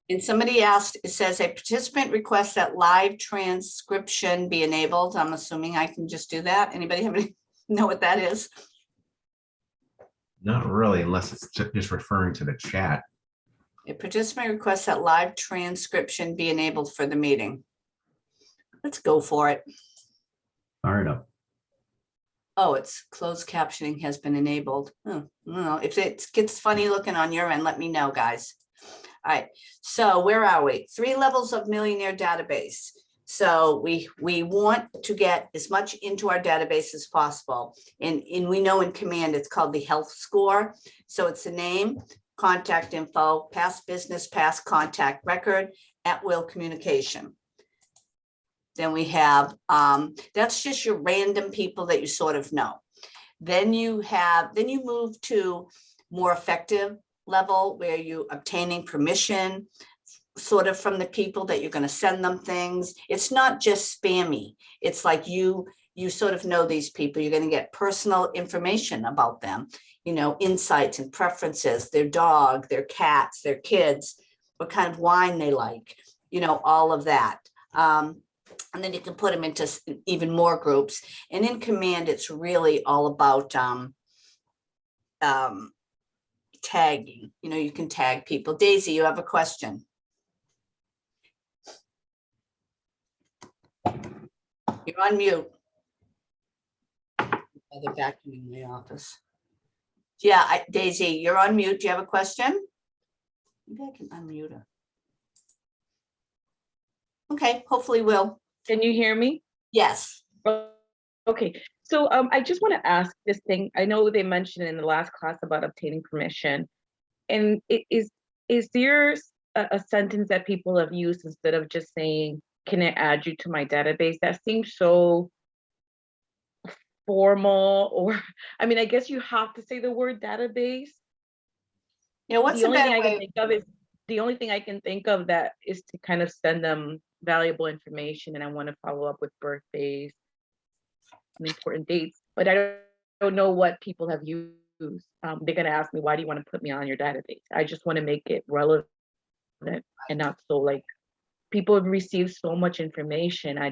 And somebody asked, it says a participant requests that live transcription be enabled. I'm assuming I can just do that. Anybody have any know what that is? Not really, unless it's just referring to the chat. A participant requests that live transcription be enabled for the meeting. Let's go for it. Fire it up. Oh, it's closed captioning has been enabled. Oh, I don't know. If it gets funny looking on your end, let me know, guys. All right, so where are we? 3 levels of millionaire database. So we want to get as much into our database as possible. And we know in Command, it's called the health score. So it's the name, contact info, past business, past contact record, at will communication. Then we have, that's just your random people that you sort of know. Then you move to more effective level where you obtaining permission sort of from the people that you're going to send them things. It's not just spammy. It's like you sort of know these people. You're going to get personal information about them, you know, insights and preferences, their dog, their cats, their kids, what kind of wine they like, you know, all of that. And then you can put them into even more groups. And in Command, it's really all about tagging. You know, you can tag people. Daisy, you have a question. You're on mute. They're vacuuming the office. Yeah, Daisy, you're on mute. Do you have a question? Maybe I can unmute her. Okay, hopefully we'll. Can you hear me? Yes. Okay, so I just want to ask this thing. I know they mentioned in the last class about obtaining permission, and is there a sentence that people have used instead of just saying, "Can I add you to my database?" That seems so formal, or I mean, I guess you have to say the word database. Yeah, what's the only better thing I way? can think of is the only thing I can think of that is to kind of send them valuable information, and I want to follow up with birthdays and important dates, but I don't know what people have used. They're going to ask me, why do you want to put me on your database? I just want to make it relevant and not so like people have received so much information. I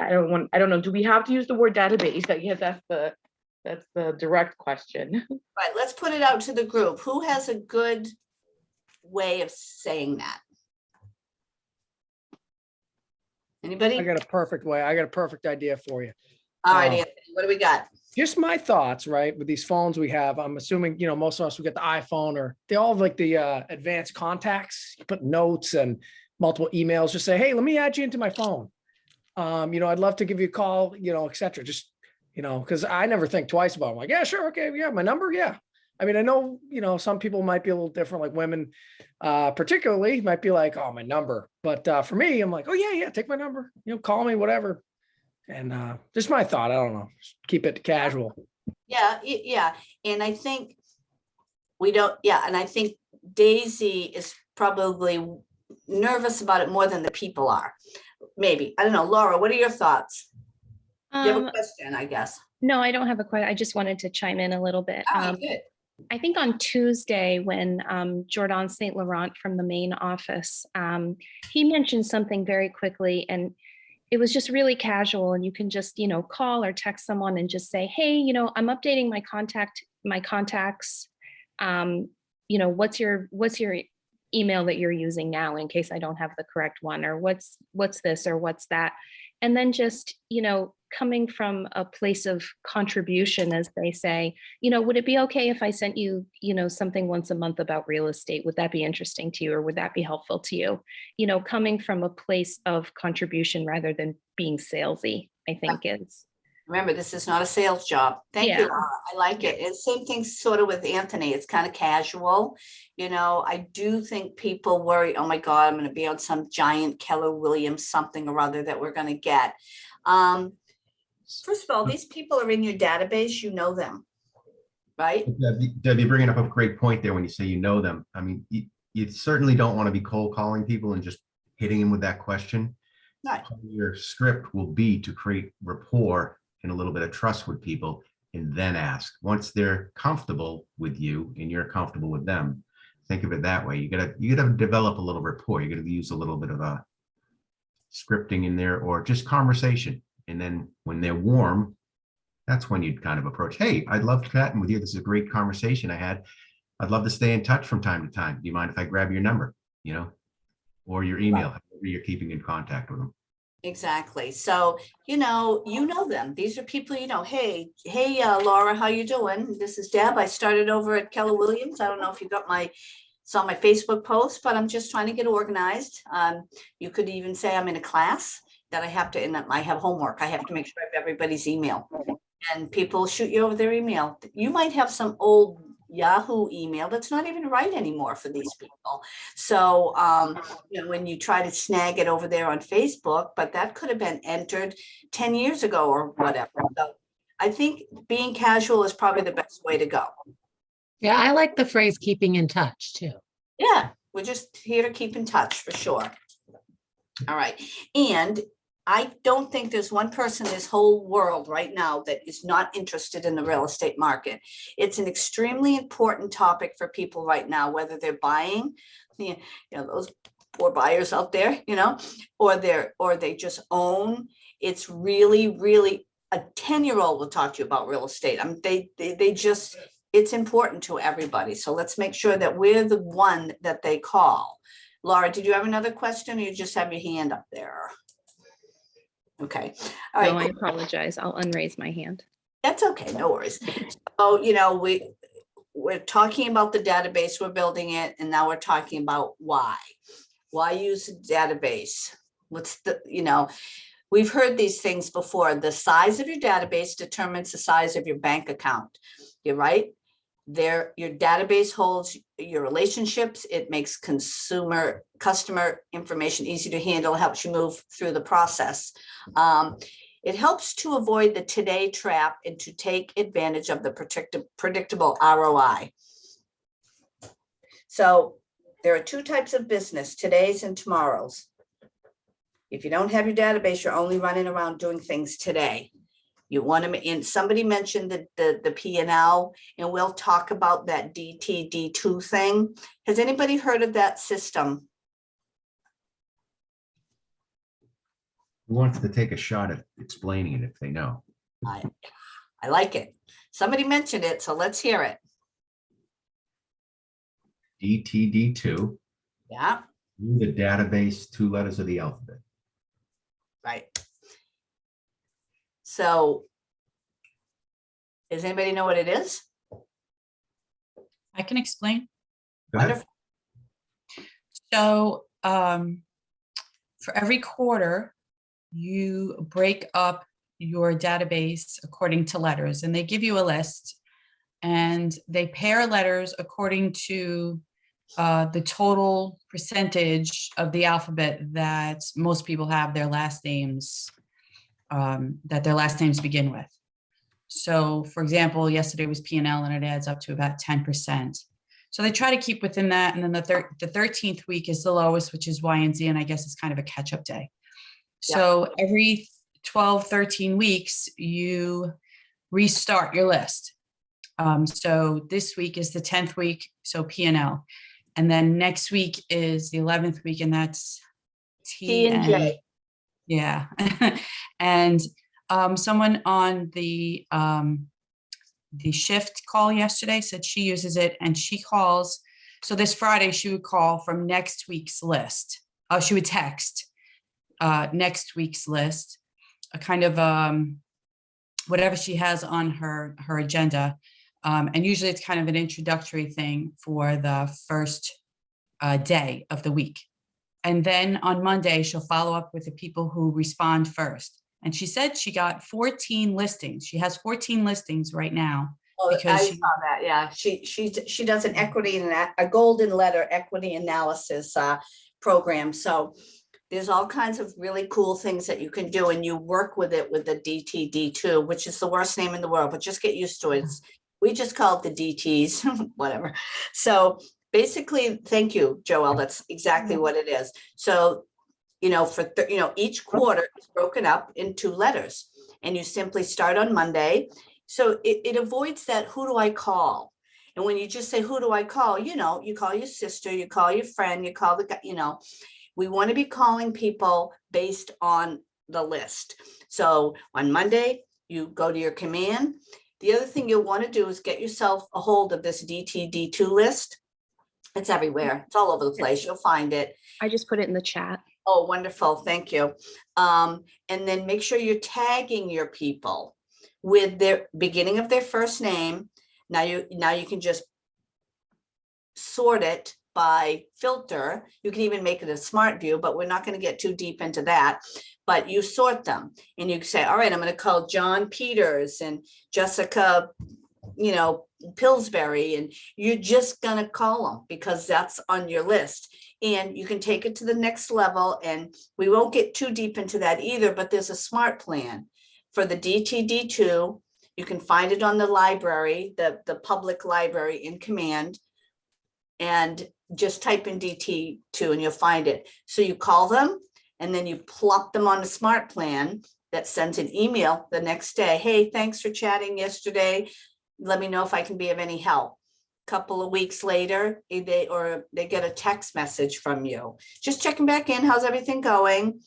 don't know. Do we have to use the word database? I guess that's the direct question. Right, let's put it out to the group. Who has a good way of saying that? Anybody? I got a perfect way. I got a perfect idea for you. All right, Anthony, what do we got? Just my thoughts, right? With these phones we have, I'm assuming, you know, most of us, we get the iPhone, or they all have like the advanced contacts. You put notes and multiple emails, just say, hey, let me add you into my phone. You know, I'd love to give you a call, you know, et cetera. Just, you know, because I never think twice about it. I'm like, yeah, sure. Okay. Yeah. My number. Yeah. I mean, I know, you know, some people might be a little different, like women, particularly might be like, oh, my number. But for me, I'm like, oh, yeah, take my number, you know, call me, whatever. And just my thought. I don't know. Just keep it casual. Yeah. And I think and I think Daisy is probably nervous about it more than the people are. Maybe. I don't know. Laura, what are your thoughts? You have a question, I guess. No, I don't have a question. I just wanted to chime in a little bit. Good. I think on Tuesday, when Jordan St. Laurent from the main office, he mentioned something very quickly, and it was just really casual. And you can just, you know, call or text someone and just say, hey, you know, I'm updating my contacts. You know, what's your email that you're using now, in case I don't have the correct one, or what's this or what's that. And then just, you know, coming from a place of contribution, as they say, you know, would it be okay if I sent you, you know, something once a month about real estate? Would that be interesting to you, or would that be helpful to you? You know, coming from a place of contribution rather than being salesy, I think is. Remember, this is not a sales job. Thank you, Laura. I like it. It's same thing sort of with Anthony. It's kind of casual. You know, I do think people worry, oh my God, I'm going to be on some giant Keller Williams something or other that we're going to get. First of all, these people are in your database, you know them, right? Deb, you're bringing up a great point there when you say you know them. I mean, you certainly don't want to be cold calling people and just hitting them with that question. Right. Your script will be to create rapport and a little bit of trust with people, and then ask. Once they're comfortable with you and you're comfortable with them, think of it that way. You gotta develop a little rapport. You gotta use a little bit of a scripting in there or just conversation. And then when they're warm, that's when you'd kind of approach, hey, I'd love to chat with you. This is a great conversation I had. I'd love to stay in touch from time to time. Do you mind if I grab your number, or your email, however you're keeping in contact with them? Exactly. So, you know them. These are people, hey, Laura, how you doing? This is Deb. I started over at Keller Williams. I don't know if you saw my Facebook post, but I'm just trying to get organized. You could even say I'm in a class that I have to, and I have homework. I have to make sure I have everybody's email, and people shoot you over their email. You might have some old Yahoo email that's not even right anymore for these people. So, when you try to snag it over there on Facebook, but that could have been entered 10 years ago or whatever. So I think being casual is probably the best way to go. Yeah, I like the phrase keeping in touch too. Yeah, we're just here to keep in touch for sure. All right. And I don't think there's one person in this whole world right now that is not interested in the real estate market. It's an extremely important topic for people right now, whether they're buying, those poor buyers out there, or they just own. It's really, really a 10-year-old will talk to you about real estate. I mean, they just, it's important to everybody. So let's make sure that we're the one that they call. Laura, did you have another question or you just have your hand up there? Okay. All right. No, I apologize. I'll unraise my hand. That's okay. No worries. So, we're talking about the database, we're building it, and now we're talking about why use a database? We've heard these things before. The size of your database determines the size of your bank account. You're right. Your database holds your relationships. It makes customer information easy to handle, helps you move through the process. It helps to avoid the today trap and to take advantage of the predictable ROI. So there are two types of business, today's and tomorrow's. If you don't have your database, you're only running around doing things today. You want to, and somebody mentioned the P&L, and we'll talk about that DTD2 thing. Has anybody heard of that system? Who wants to take a shot at explaining it if they know? I like it. Somebody mentioned it, so let's hear it. DTD2. Yeah. The database, 2 letters of the alphabet. Right. So does anybody know what it is? I can explain. Go ahead. Wonderful. So for every quarter, you break up your database according to letters, and they give you a list, and they pair letters according to the total percentage of the alphabet that most people have their last names, begin with. So for example, yesterday was P&L and it adds up to about 10%. So they try to keep within that. And then the 13th week is the lowest, which is Y and Z. And I guess it's kind of a catch-up day. So every 12, 13 weeks, you restart your list. So this week is the 10th week, so P&L. And then next week is the 11th week, and that's T and J. Yeah. And someone on the shift call yesterday said she uses it, and she calls. So this Friday she would call from next week's list. She would text next week's list, a kind of whatever she has on her agenda. And usually it's kind of an introductory thing for the first day of the week. And then on Monday, she'll follow up with the people who respond first. And she said she got 14 listings. She has 14 listings right now. Oh, I saw that. Yeah, she does an equity and a golden letter equity analysis program. So there's all kinds of really cool things that you can do, and you work with it with the DTD2, which is the worst name in the world, but just get used to it. We just call it the DTs, whatever. So basically, thank you, Joelle. That's exactly what it is. So, each quarter is broken up in 2 letters, and you simply start on Monday. So it avoids that, who do I call? And when you just say, who do I call? You know, you call your sister, you call your friend, you call the guy, you know, we want to be calling people based on the list. So on Monday, you go to your command. The other thing you'll want to do is get yourself a hold of this DTD2 list. It's everywhere. It's all over the place. You'll find it. I just put it in the chat. Oh, wonderful. Thank you. And then make sure you're tagging your people with their beginning of their first name. Now you can just sort it by filter. You can even make it a smart view, but we're not going to get too deep into that. But you sort them and you say, all right, I'm going to call John Peters and Jessica, you know, Pillsbury, and you're just going to call them because that's on your list. And you can take it to the next level, and we won't get too deep into that either, but there's a smart plan for the DTD2. You can find it on the library, the public library in command, and just type in DT2 and you'll find it. So you call them and then you plop them on the smart plan that sends an email the next day. Hey, thanks for chatting yesterday. Let me know if I can be of any help. Couple of weeks later, they get a text message from you. Just checking back in. How's everything going?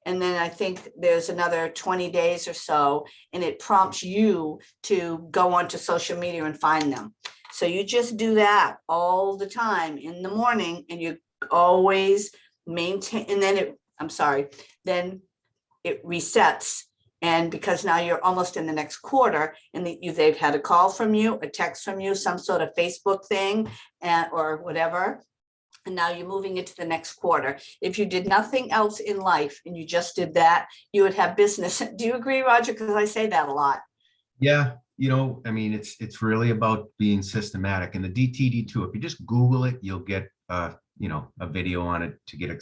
And then I think there's another 20 days or so, and it prompts you to go onto social media and find them. So you just do that all the time in the morning, and you always maintain, and then then it resets. And because now you're almost in the next quarter, and they've had a call from you, a text from you, some sort of Facebook thing, or whatever. And now you're moving into the next quarter. If you did nothing else in life and you just did that, you would have business. Do you agree, Roger? Because I say that a lot. Yeah, you know, I mean, it's really about being systematic. And the DTD2, if you just Google it, you'll get you know, a video on it to get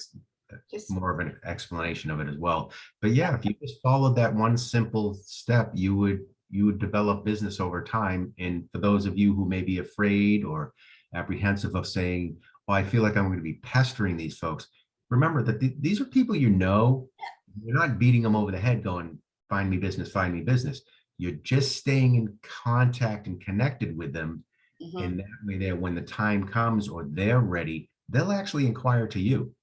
more of an explanation of it as well. But yeah, if you just followed that one simple step, you would develop business over time. And for those of you who may be afraid or apprehensive of saying, well, I feel like I'm going to be pestering these folks, remember that these are people you know. You're not beating them over the head going, find me business, find me business. You're just staying in contact and connected with them. Mhm. And that way when the time comes or they're ready, they'll actually inquire to you.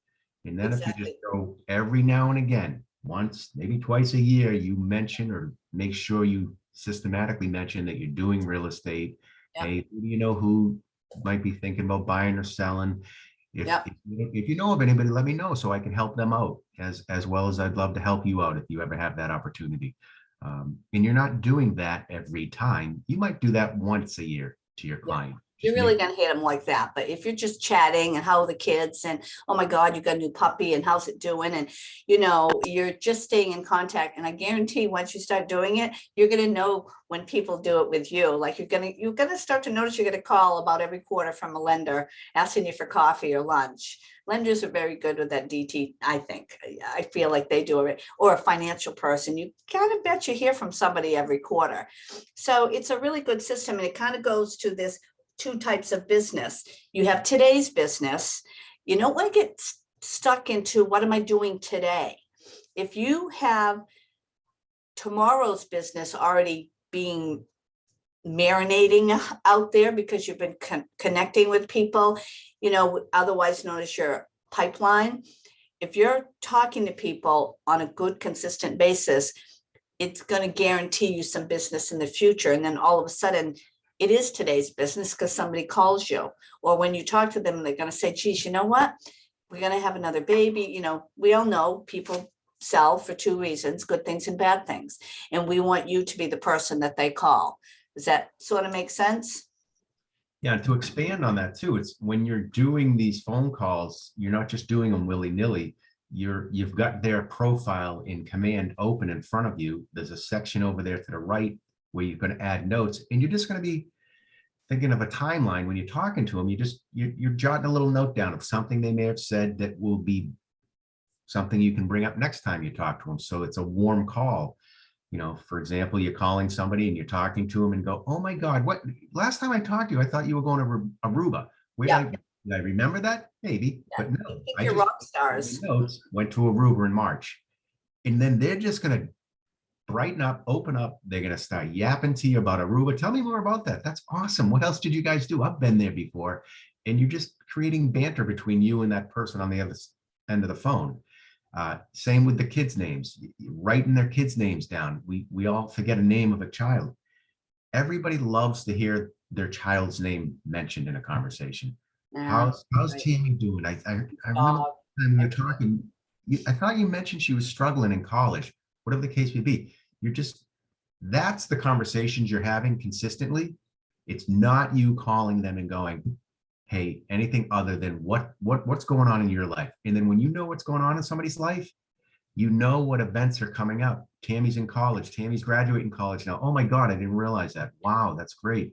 And then if you Exactly. just go every now and again, once, maybe twice a year, you mention or make sure you systematically mention that you're doing real estate. Yep. Hey, who do you know who might be thinking about buying or selling? Yep. If you know of anybody, let me know so I can help them out as well as I'd love to help you out if you ever have that opportunity. And you're not doing that every time. You might do that once a year to your client. You're really gonna hit them like that. But if you're just chatting and how are the kids and, oh my God, you got a new puppy and how's it doing? And, you know, you're just staying in contact. And I guarantee once you start doing it, you're gonna know when people do it with you. Like you're gonna start to notice you're gonna call about every quarter from a lender asking you for coffee or lunch. Lenders are very good with that DT, I think. I feel like they do it. Or a financial person. You kind of bet you hear from somebody every quarter. So it's a really good system. And it kind of goes to this two types of business. You have today's business. You don't want to get stuck into what am I doing today? If you have tomorrow's business already being marinating out there because you've been connecting with people, you know, otherwise known as your pipeline. If you're talking to people on a good, consistent basis, it's going to guarantee you some business in the future. And then all of a sudden, it is today's business because somebody calls you, or when you talk to them, they're going to say, geez, you know what? We're going to have another baby. You know, we all know people sell for two reasons, good things and bad things. And we want you to be the person that they call. Does that sort of make sense? Yeah, to expand on that too, it's when you're doing these phone calls, you're not just doing them willy-nilly. You've got their profile in command open in front of you. There's a section over there to the right where you're going to add notes, and you're just going to be thinking of a timeline when you're talking to them. You're jotting a little note down of something they may have said that will be something you can bring up next time you talk to them. So it's a warm call. You know, for example, you're calling somebody and you're talking to them and go, oh my God, what, last time I talked to you, I thought you were going to Aruba. Did I remember that? Maybe, but no. You think I you're just rock stars. notes, went to Aruba in March. And then they're just going to brighten up, open up. They're going to start yapping to you about Aruba. Tell me more about that. That's awesome. What else did you guys do? I've been there before. And you're just creating banter between you and that person on the other end of the phone. Same with the kids' names, writing their kids' names down. We all forget a name of a child. Everybody loves to hear their child's name mentioned in a conversation. How's right. Tammy doing? I remember Dog, when you were talking, I thought you mentioned she was struggling in college, whatever the case may be. That's the conversations you're having consistently. It's not you calling them and going, hey, anything other than what's going on in your life. And then when you know what's going on in somebody's life, you know what events are coming up. Tammy's in college. Tammy's graduating college now. Oh my God, I didn't realize that. Wow, that's great.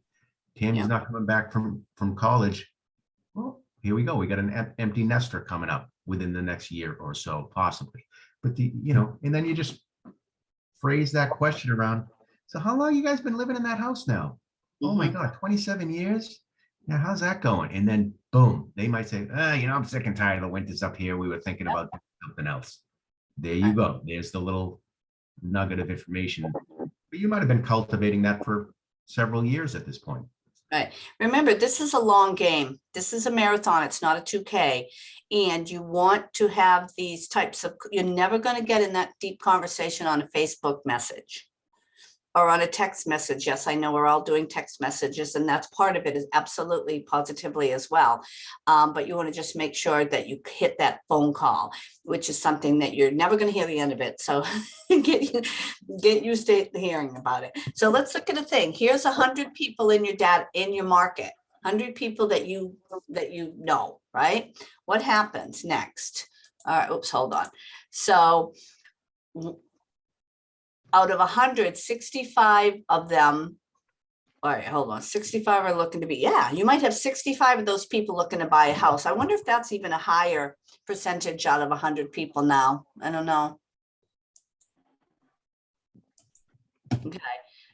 Tammy's Yeah. not coming back from college. Well, here we go. We got an empty nester coming up within the next year or so, possibly. But and then you just phrase that question around. So how long you guys been living in that house now? Oh my Mhm. God, 27 years? Now, how's that going? And then boom, they might say, I'm sick and tired of the winters up here. We were thinking about something else. There you go. There's the little nugget of information. But you might have been cultivating that for several years at this point. Right. Remember, this is a long game. This is a marathon. It's not a 2K. And you want to have these types of, you're never going to get in that deep conversation on a Facebook message or on a text message. Yes, I know we're all doing text messages, and that's part of it, is absolutely positively as well. But you want to just make sure that you hit that phone call, which is something that you're never going to hear the end of it. So get used to hearing about it. So let's look at a thing. Here's 100 people in your market, 100 people that you know, right? What happens next? All right, oops, hold on. So out of 100, 65 of them, all right, hold on, 65 are looking to be, yeah, you might have 65 of those people looking to buy a house. I wonder if that's even a higher percentage out of 100 people now. I don't know. Okay,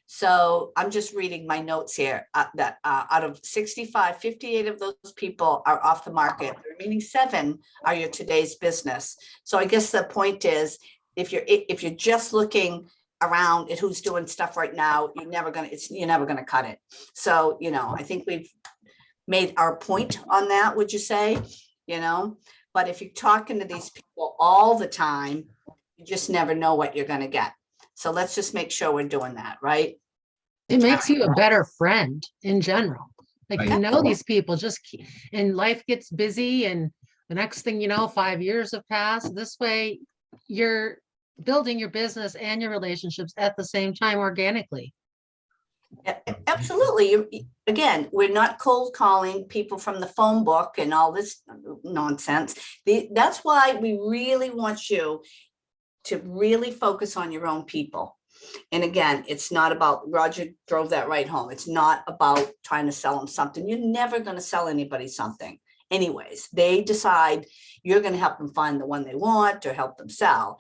so I'm just reading my notes here, that out of 65, 58 of those people are off the market. The remaining 7 are your today's business. So I guess the point is, if you're just looking around at who's doing stuff right now, you're never gonna cut it. So, I think we've made our point on that, would you say? But if you're talking to these people all the time, you just never know what you're gonna get. So let's just make sure we're doing that, right? It makes you a better friend in general. Like, Right. you know, these people and life gets busy, and the next thing you know, 5 years have passed. This way you're building your business and your relationships at the same time organically. Absolutely. Again, we're not cold calling people from the phone book and all this nonsense. That's why we really want you to really focus on your own people. And again, it's not about, Roger drove that right home. It's not about trying to sell them something. You're never going to sell anybody something. Anyways, they decide you're going to help them find the one they want or help them sell.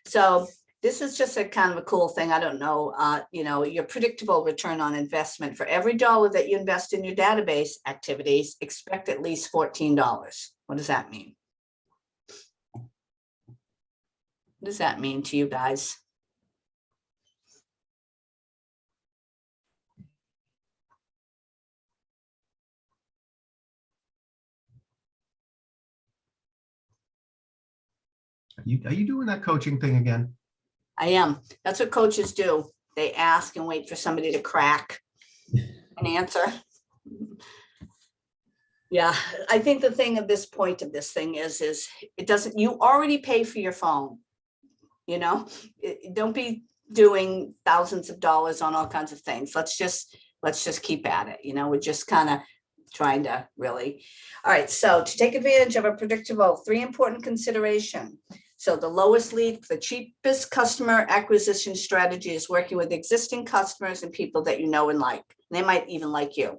So this is just a kind of a cool thing. I don't know, your predictable return on investment for every dollar that you invest in your database activities, expect at least $14. What does that mean? What does that mean to you guys? Are you doing that coaching thing again? I am. That's what coaches do. They ask and wait for somebody to crack an answer. Yeah, I think the thing at this point of this thing is it doesn't, you already pay for your phone. Don't be doing thousands of dollars on all kinds of things. Let's just keep at it. We're just kind of trying to really. All right. So to take advantage of a predictable, 3 important consideration. So the lowest lead, the cheapest customer acquisition strategy is working with existing customers and people that you know and like. They might even like you.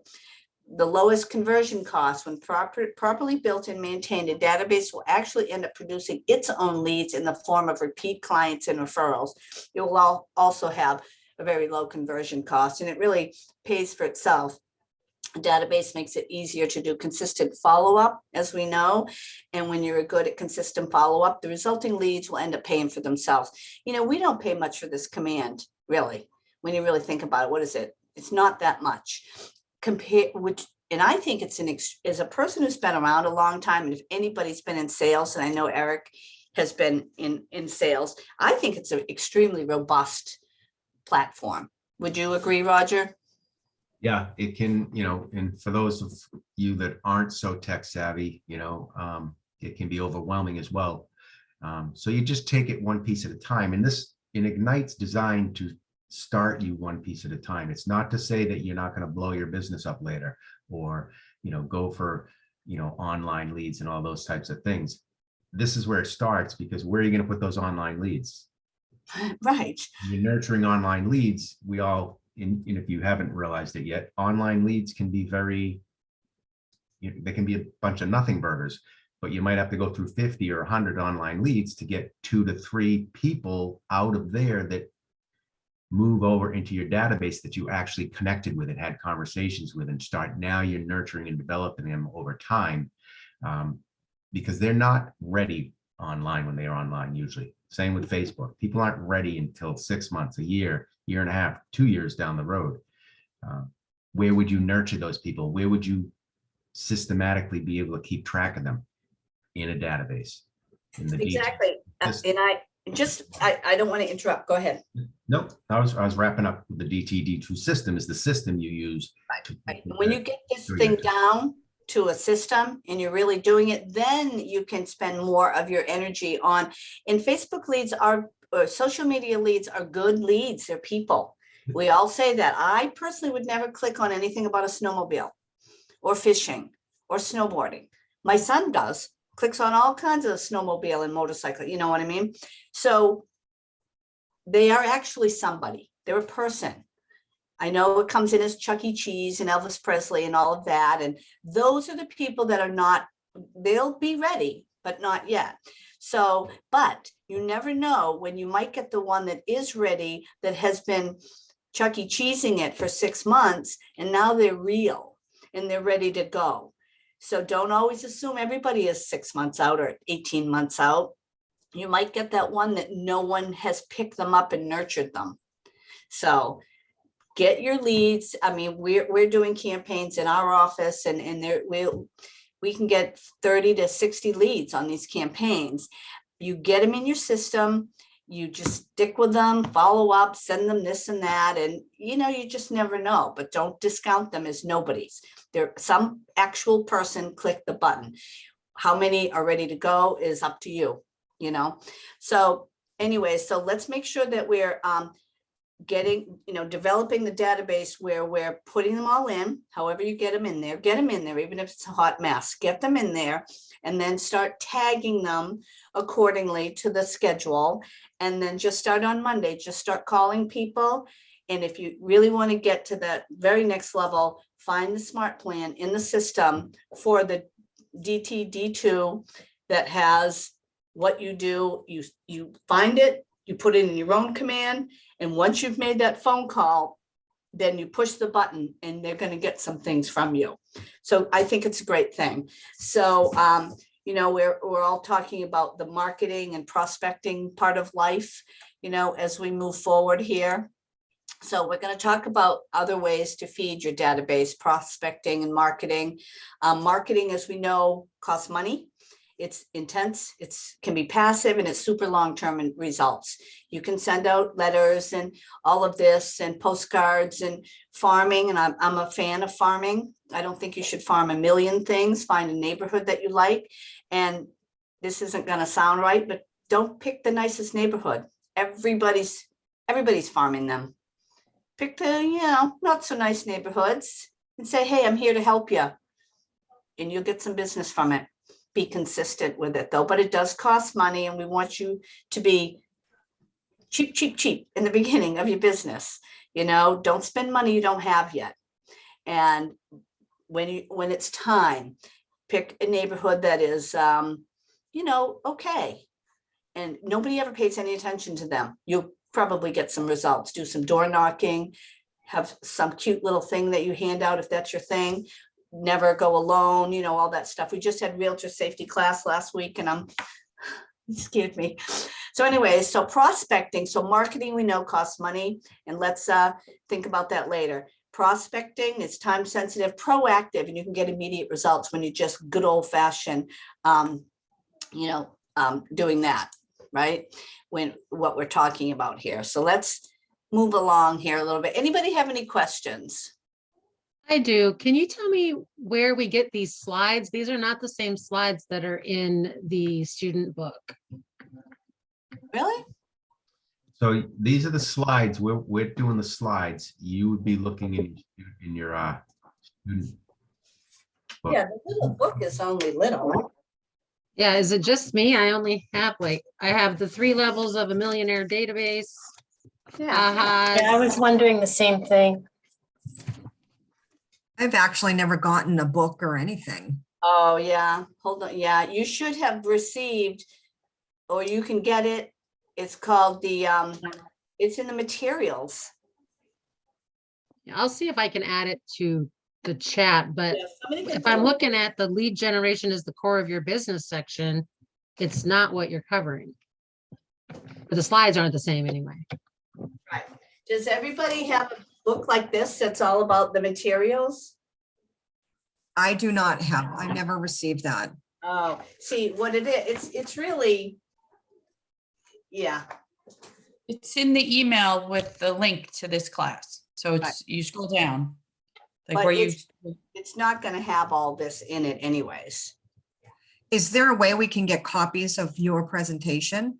The lowest conversion cost, when properly built and maintained, a database will actually end up producing its own leads in the form of repeat clients and referrals. It will also have a very low conversion cost, and it really pays for itself A database makes it easier to do consistent follow-up, as we know. And when you're good at consistent follow-up, the resulting leads will end up paying for themselves. You know, we don't pay much for this command, really. When you really think about it, what is it? It's not that much. And I think it's as a person who's been around a long time, and if anybody's been in sales, and I know Eric has been in sales, I think it's an extremely robust platform. Would you agree, Roger? Yeah, it can, you know, and for those of you that aren't so tech savvy, you know, it can be overwhelming as well. So you just take it one piece at a time. And Ignite's designed to start you one piece at a time. It's not to say that you're not going to blow your business up later, or, you know, go for, you know, online leads and all those types of things. This is where it starts, because where are you going to put those online leads? Right. You're nurturing online leads. We all, and if you haven't realized it yet, online leads can be they can be a bunch of nothing burgers, but you might have to go through 50 or 100 online leads to get 2 to 3 people out of there that move over into your database that you actually connected with and had conversations with, and now you're nurturing and developing them over time, because they're not ready online when they are online usually. Same with Facebook. People aren't ready until 6 months, a year, year and a half, 2 years down the road. Where would you nurture those people? Where would you systematically be able to keep track of them? In a database. Exactly. And I don't want to interrupt. Go ahead. Nope. I was wrapping up with the DTD2 system is the system you use. Right. When you get this thing down to a system and you're really doing it, then you can spend more of your energy on, and Facebook leads or social media leads are good leads. They're people. We all say that. I personally would never click on anything about a snowmobile or fishing or snowboarding. My son does, clicks on all kinds of snowmobile and motorcycle, you know what I mean? So they are actually somebody. They're a person. I know it comes in as Chuck E. Cheese and Elvis Presley and all of that. And those are the people that are not, they'll be ready, but not yet. So, but you never know when you might get the one that is ready, that has been Chuck E. Cheesing it for 6 months, and now they're real and they're ready to go. So don't always assume everybody is 6 months out or 18 months out. You might get that one that no one has picked them up and nurtured them. So get your leads. I mean, we're doing campaigns in our office, and there we can get 30 to 60 leads on these campaigns. You get them in your system. You just stick with them, follow up, send them this and that. And, you know, you just never know, but don't discount them as nobodies. There, some actual person clicked the button. How many are ready to go is up to you, you know? So anyway, so let's make sure that we're getting, you know, developing the database where we're putting them all in, however you get them in there, even if it's a hot mess, get them in there, and then start tagging them accordingly to the schedule. And then just start on Monday, just start calling people. And if you really want to get to that very next level, find the smart plan in the system for the DTD2 that has what you do. You find it, you put it in your own command. And once you've made that phone call, then you push the button and they're going to get some things from you. So I think it's a great thing. So, you know, we're all talking about the marketing and prospecting part of life, you know, as we move forward here. So we're going to talk about other ways to feed your database, prospecting and marketing. Marketing, as we know, costs money. It's intense, it can be passive, and it's super long-term results. You can send out letters and all of this and postcards and farming. And I'm a fan of farming. I don't think you should farm a million things. Find a neighborhood that you like. And this isn't going to sound right, but don't pick the nicest neighborhood. Everybody's farming them. Pick the, you know, not so nice neighborhoods and say, hey, I'm here to help you. And you'll get some business from it. Be consistent with it though, but it does cost money, and we want you to be cheap in the beginning of your business. You know, don't spend money you don't have yet. And when it's time, pick a neighborhood that is, you know, okay. And nobody ever pays any attention to them. You'll probably get some results. Do some door knocking, have some cute little thing that you hand out if that's your thing. Never go alone, you know, all that stuff. We just had realtor safety class last week and it scared me. So anyways, so prospecting, so marketing we know costs money, and let's think about that later. Prospecting is time sensitive, proactive, and you can get immediate results when you just good old fashioned, doing that, right? When what we're talking about here. So let's move along here a little bit. Anybody have any questions? I do. Can you tell me where we get these slides? These are not the same slides that are in the student book. Really? So these are the slides. We're doing the slides. You would be looking in your student book. Yeah, the little book is only little. Yeah, is it just me? I only have I have the 3 levels of a millionaire database. Yeah. Yeah, I was wondering the same thing. I've actually never gotten a book or anything. Oh, yeah. Hold on. Yeah, you should have received, or you can get it. It's called the, it's in the materials. I'll see if I can add it to the chat, but Yeah, somebody can if I'm do it. looking at the lead generation is the core of your business section, it's not what you're covering. But the slides aren't the same anyway. Right. Does everybody have a book like this that's all about the materials? I do not have, I never received that. Oh, see what it is. It's really, yeah. It's in the email with the link to this class. So it's, you scroll down. Like But where you, it's not going to have all this in it anyways. Is there a way we can get copies of your presentation?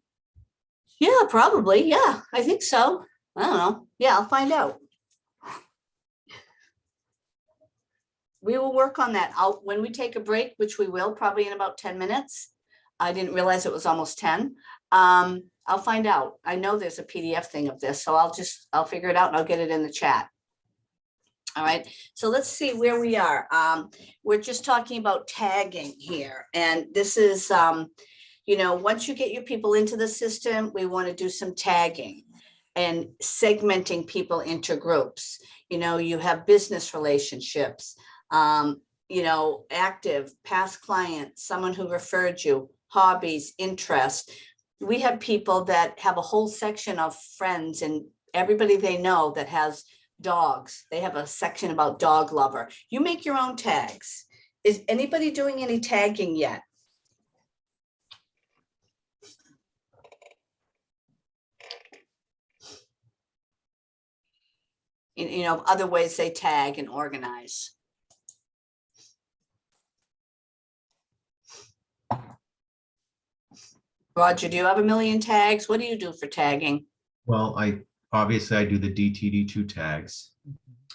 Yeah, probably. Yeah, I think so. I don't know. Yeah, I'll find out. We will work on that out when we take a break, which we will probably in about 10 minutes. I didn't realize it was almost 10. I'll find out. I know there's a PDF thing of this, so I'll figure it out and I'll get it in the chat. All right, so let's see where we are. We're just talking about tagging here. And this is, once you get your people into the system, we want to do some tagging and segmenting people into groups. You have business relationships, active, past clients, someone who referred you, hobbies, interests. We have people that have a whole section of friends and everybody they know that has dogs. They have a section about dog lover. You make your own tags. Is anybody doing any tagging yet? Other ways they tag and organize. Roger, do you have a million tags? What do you do for tagging? Well, obviously I do the DTD2 tags,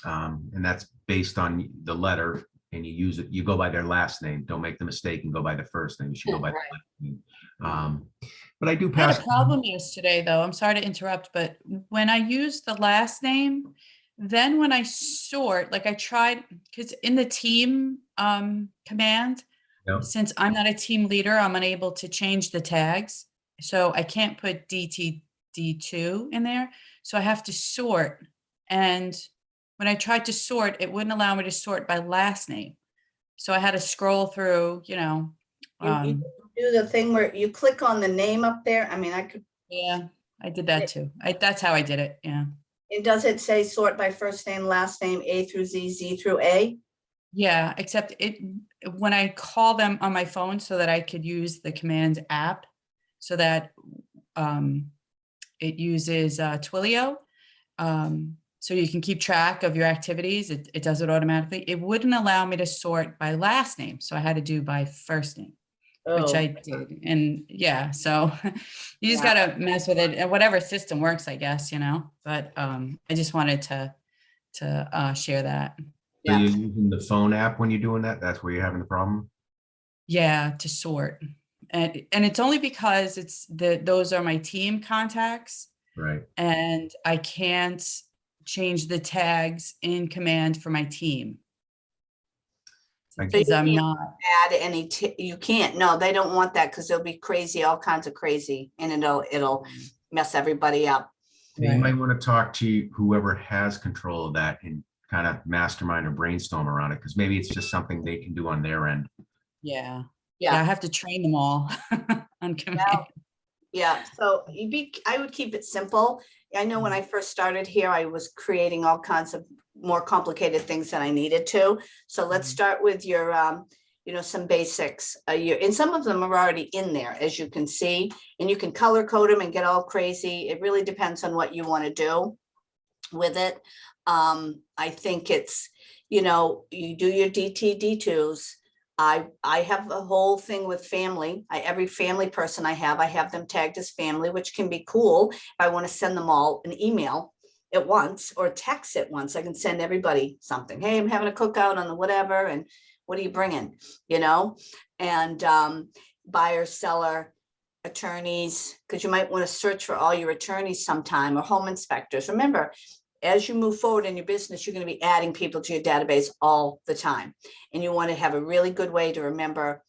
and that's based on the letter, and you go by their last name. Don't make the mistake and go by the first name. You should go by the last name. But I do I had pass. a problem yesterday though. I'm sorry to interrupt, but when I use the last name, then when I sort, like I tried, because in the team command, Yep. since I'm not a team leader, I'm unable to change the tags. So I can't put DTD2 in there. So I have to sort. And when I tried to sort, it wouldn't allow me to sort by last name. So I had to scroll through, You do the thing where you click on the name up there. I mean, I could. yeah, I did that too. That's how I did it. Yeah. And does it say sort by first name, last name, A through Z, Z through A? Yeah, except when I call them on my phone so that I could use the command app so that it uses Twilio. So you can keep track of your activities. It does it automatically. It wouldn't allow me to sort by last name. So I had to do by first name, which I did. And yeah, so you just got to mess with it and whatever system works, I guess, but I just wanted to share that. So Yeah. you're using the phone app when you're doing that? That's where you're having the problem? Yeah, to sort. And it's only because those are my team contacts. Right. And I can't change the tags in command for my team. Because I'm not. Add any, you can't, no, they don't want that because they'll be crazy, all kinds of crazy, and it'll mess everybody up. So you Right. might want to talk to whoever has control of that and kind of mastermind or brainstorm around it, because maybe it's just something they can do on their end. Yeah. Yeah. I have to train them all on command. Yeah, so I would keep it simple. I know when I first started here, I was creating all kinds of more complicated things than I needed to. So let's start with your, some basics. And some of them are already in there, as you can see, and you can color code them and get all crazy. It really depends on what you want to do with it. I think it's, you do your DT-D2s. I have a whole thing with family. Every family person I have them tagged as family, which can be cool. If I want to send them all an email at once or text at once, I can send everybody something. Hey, I'm having a cookout on the whatever, and what are you bringing? And buyer, seller, attorneys, because you might want to search for all your attorneys sometime, or home inspectors. Remember, as you move forward in your business, you're going to be adding people to your database all the time. And you want to have a really good way to remember,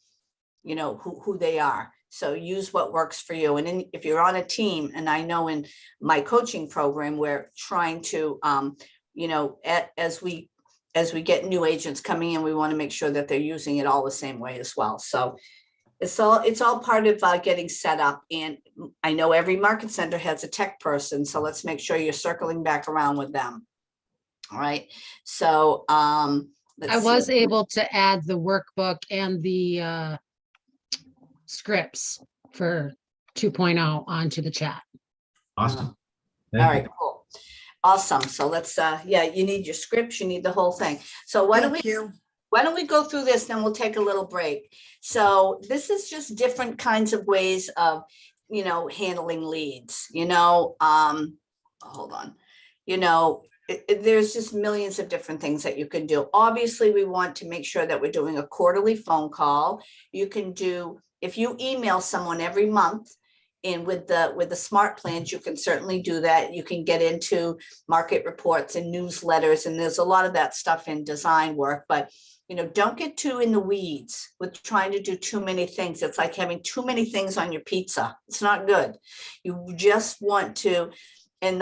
who they are. So use what works for you. And then if you're on a team, and I know in my coaching program, we're trying to, as we get new agents coming in, we want to make sure that they're using it all the same way as well. So it's all part of getting set up. And I know every market center has a tech person, so let's make sure you're circling back around with them. All right. So I was see. able to add the workbook and the scripts for 2.0 onto the chat. Awesome. All right, cool. Awesome. So let's you need your scripts, you need the whole thing. So why don't we go through this, then we'll take a little break. So this is just different kinds of ways of, handling leads, hold on, there's just millions of different things that you can do. Obviously, we want to make sure that we're doing a quarterly phone call. You can do, if you email someone every month, and with the smart plans, you can certainly do that. You can get into market reports and newsletters, and there's a lot of that stuff in design work, but don't get too in the weeds with trying to do too many things. It's like having too many things on your pizza. It's not good. You just want to, and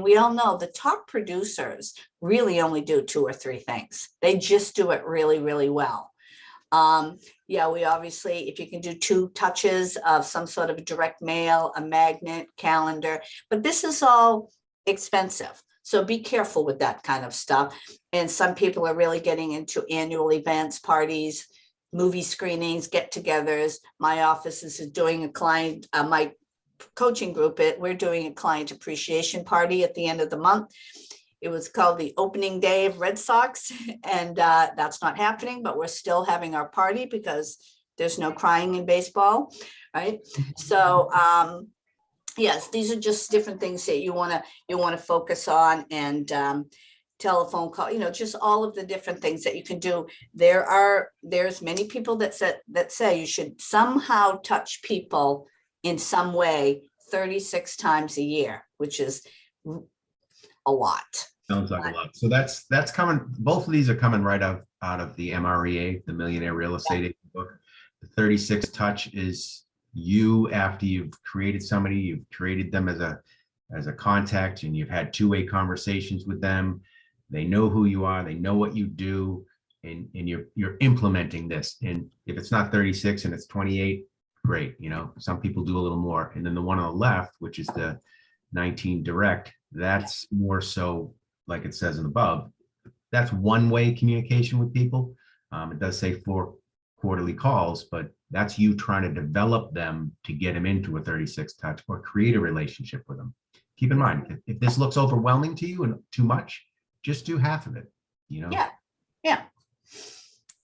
we all know the top producers really only do 2 or 3 things. They just do it really, really well. We obviously, if you can do 2 touches of some sort of direct mail, a magnet, calendar, but this is all expensive. So be careful with that kind of stuff. And some people are really getting into annual events, parties, movie screenings, get-togethers. My office is doing a client, my coaching group, we're doing a client appreciation party at the end of the month. It was called the opening day of Red Sox, and that's not happening, but we're still having our party because there's no crying in baseball, right? So yes, these are just different things that you want to focus on, and telephone call, just all of the different things that you can do. There's many people that say you should somehow touch people in some way 36 times a year, which is a lot. Sounds like a lot. So that's coming. Both of these are coming right out of the MREA, the Millionaire Real Estate Agent book. The 36 touch is you, after you've created somebody, you've created them as a contact, and you've had 2-way conversations with them. They know who you are, they know what you do, and you're implementing this. And if it's not 36 and it's 28, great. Some people do a little more. And then the one on the left, which is the 19 direct, that's more so, like it says in above, that's one-way communication with people. It does say 4 quarterly calls, but that's you trying to develop them to get them into a 36 touch or create a relationship with them. Keep in mind, if this looks overwhelming to you and too much, just do half of it. Yeah.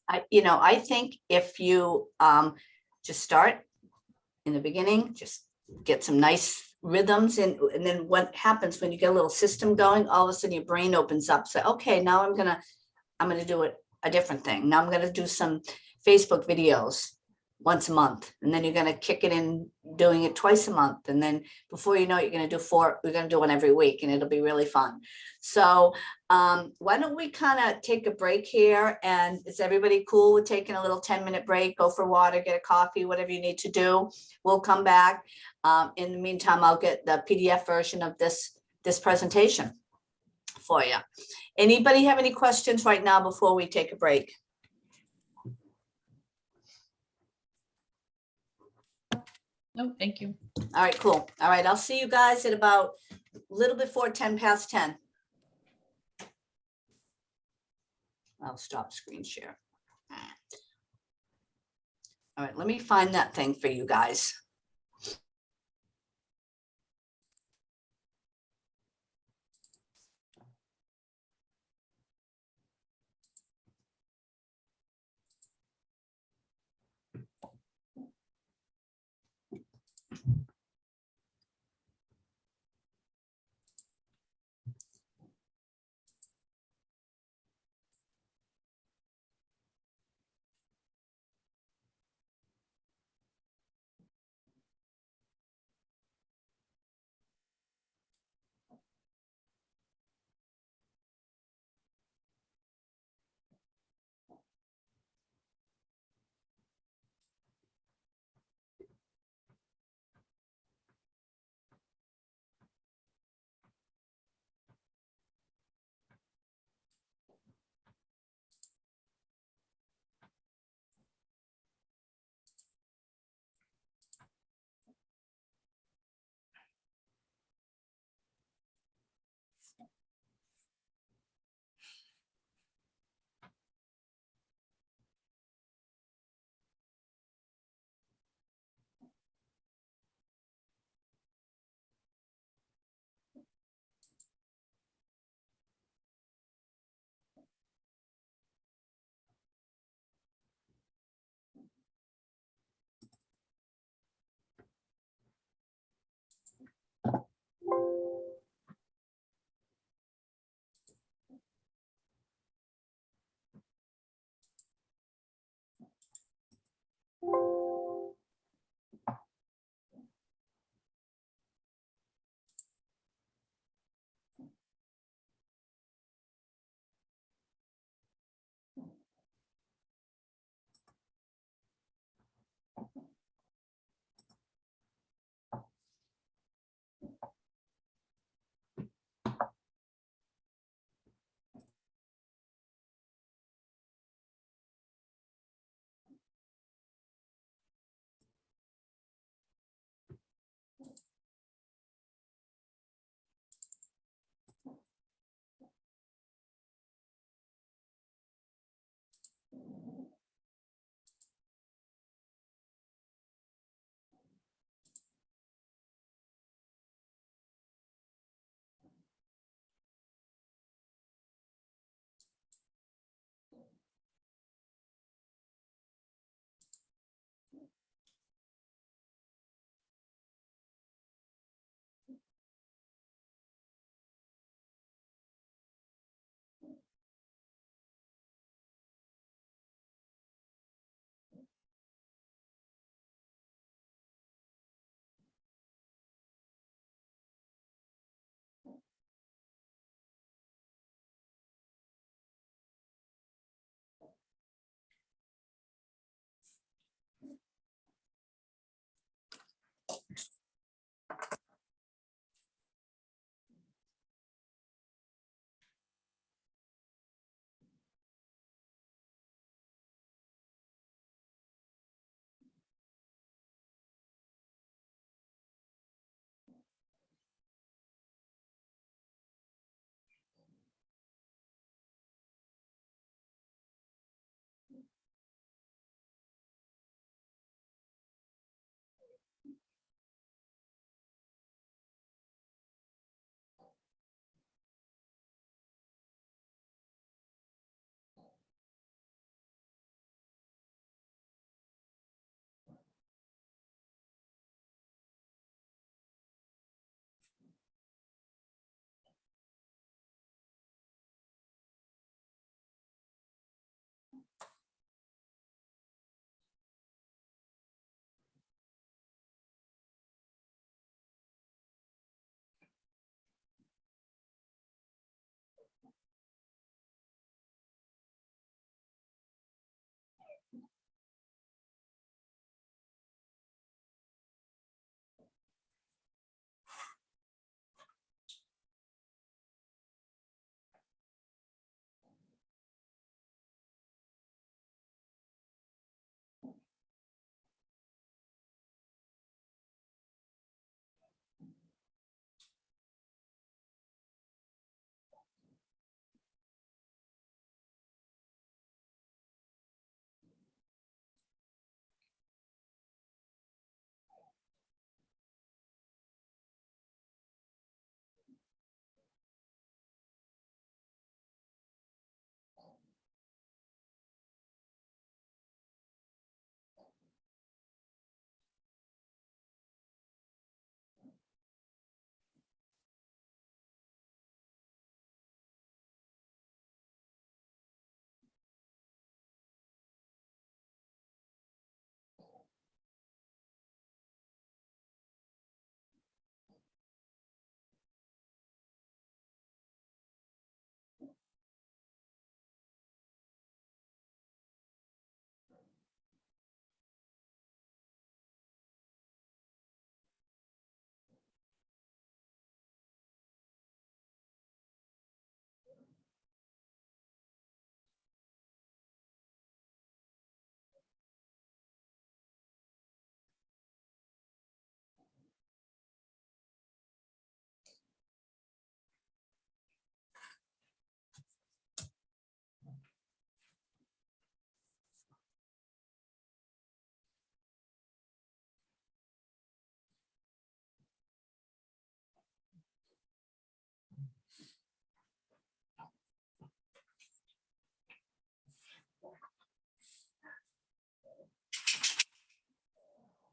I think if you just start in the beginning, just get some nice rhythms, and then what happens when you get a little system going, all of a sudden your brain opens up. Say, okay, now I'm gonna do a different thing. Now I'm gonna do some Facebook videos once a month, and then you're going to kick it in doing it twice a month, and then before you know it, you're going to do 4. We're going to do one every week, and it'll be really fun. So why don't we kind of take a break here? And is everybody cool with taking a little 10-minute break? Go for water, get a coffee, whatever you need to do. We'll come back. In the meantime, I'll get the PDF version of this this presentation for you. Anybody have any questions right now before we take a break? No, thank you. All right, cool. All right, I'll see you guys at about a little before 10 past 10. I'll stop screen share. All right, let me find that thing for you guys.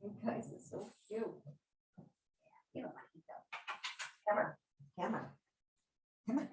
You guys are so cute. You know, come on, come on, come on.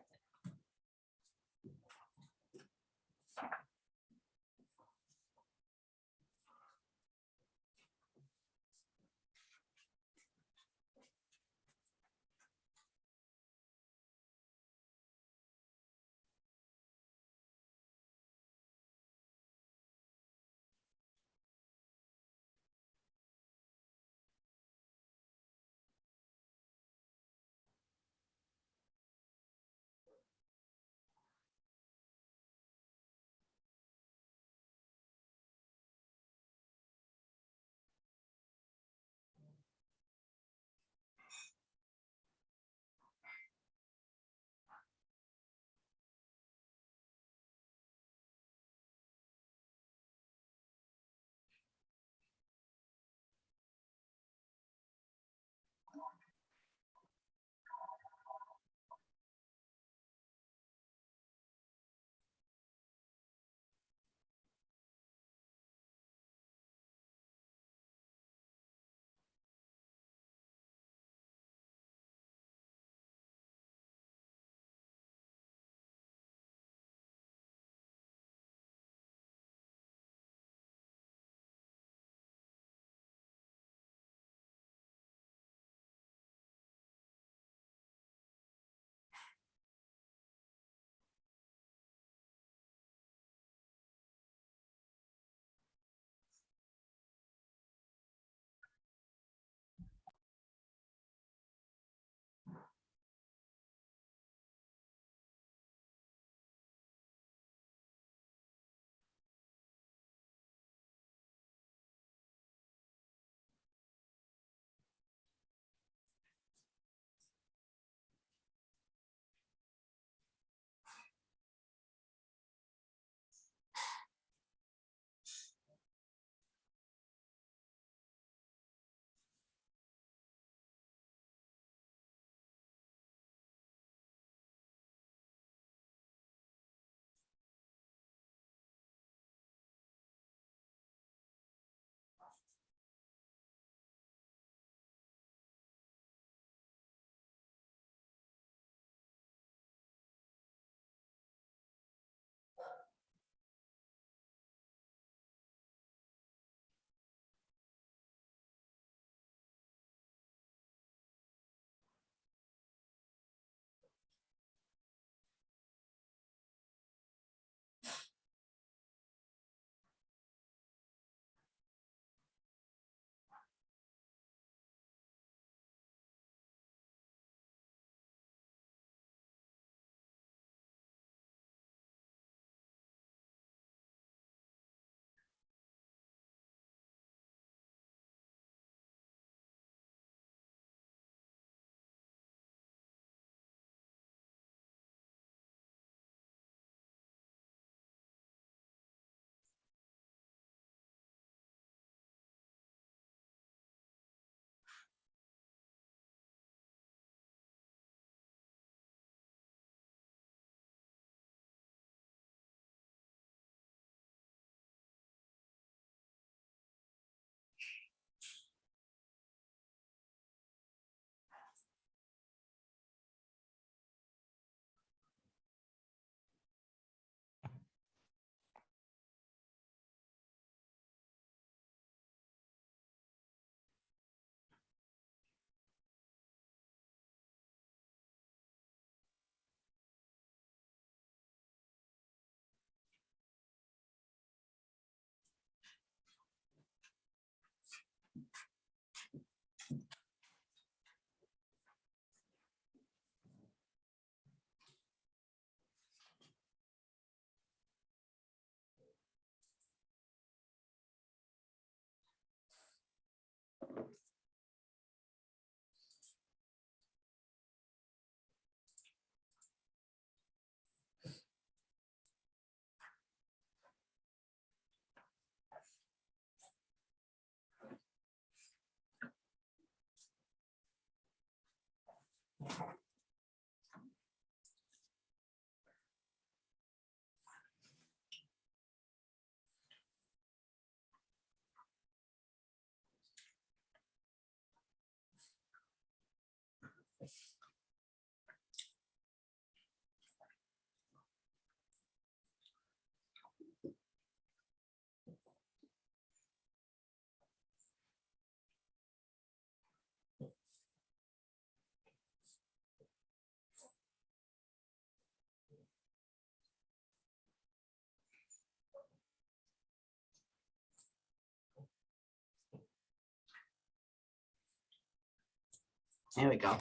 There we go.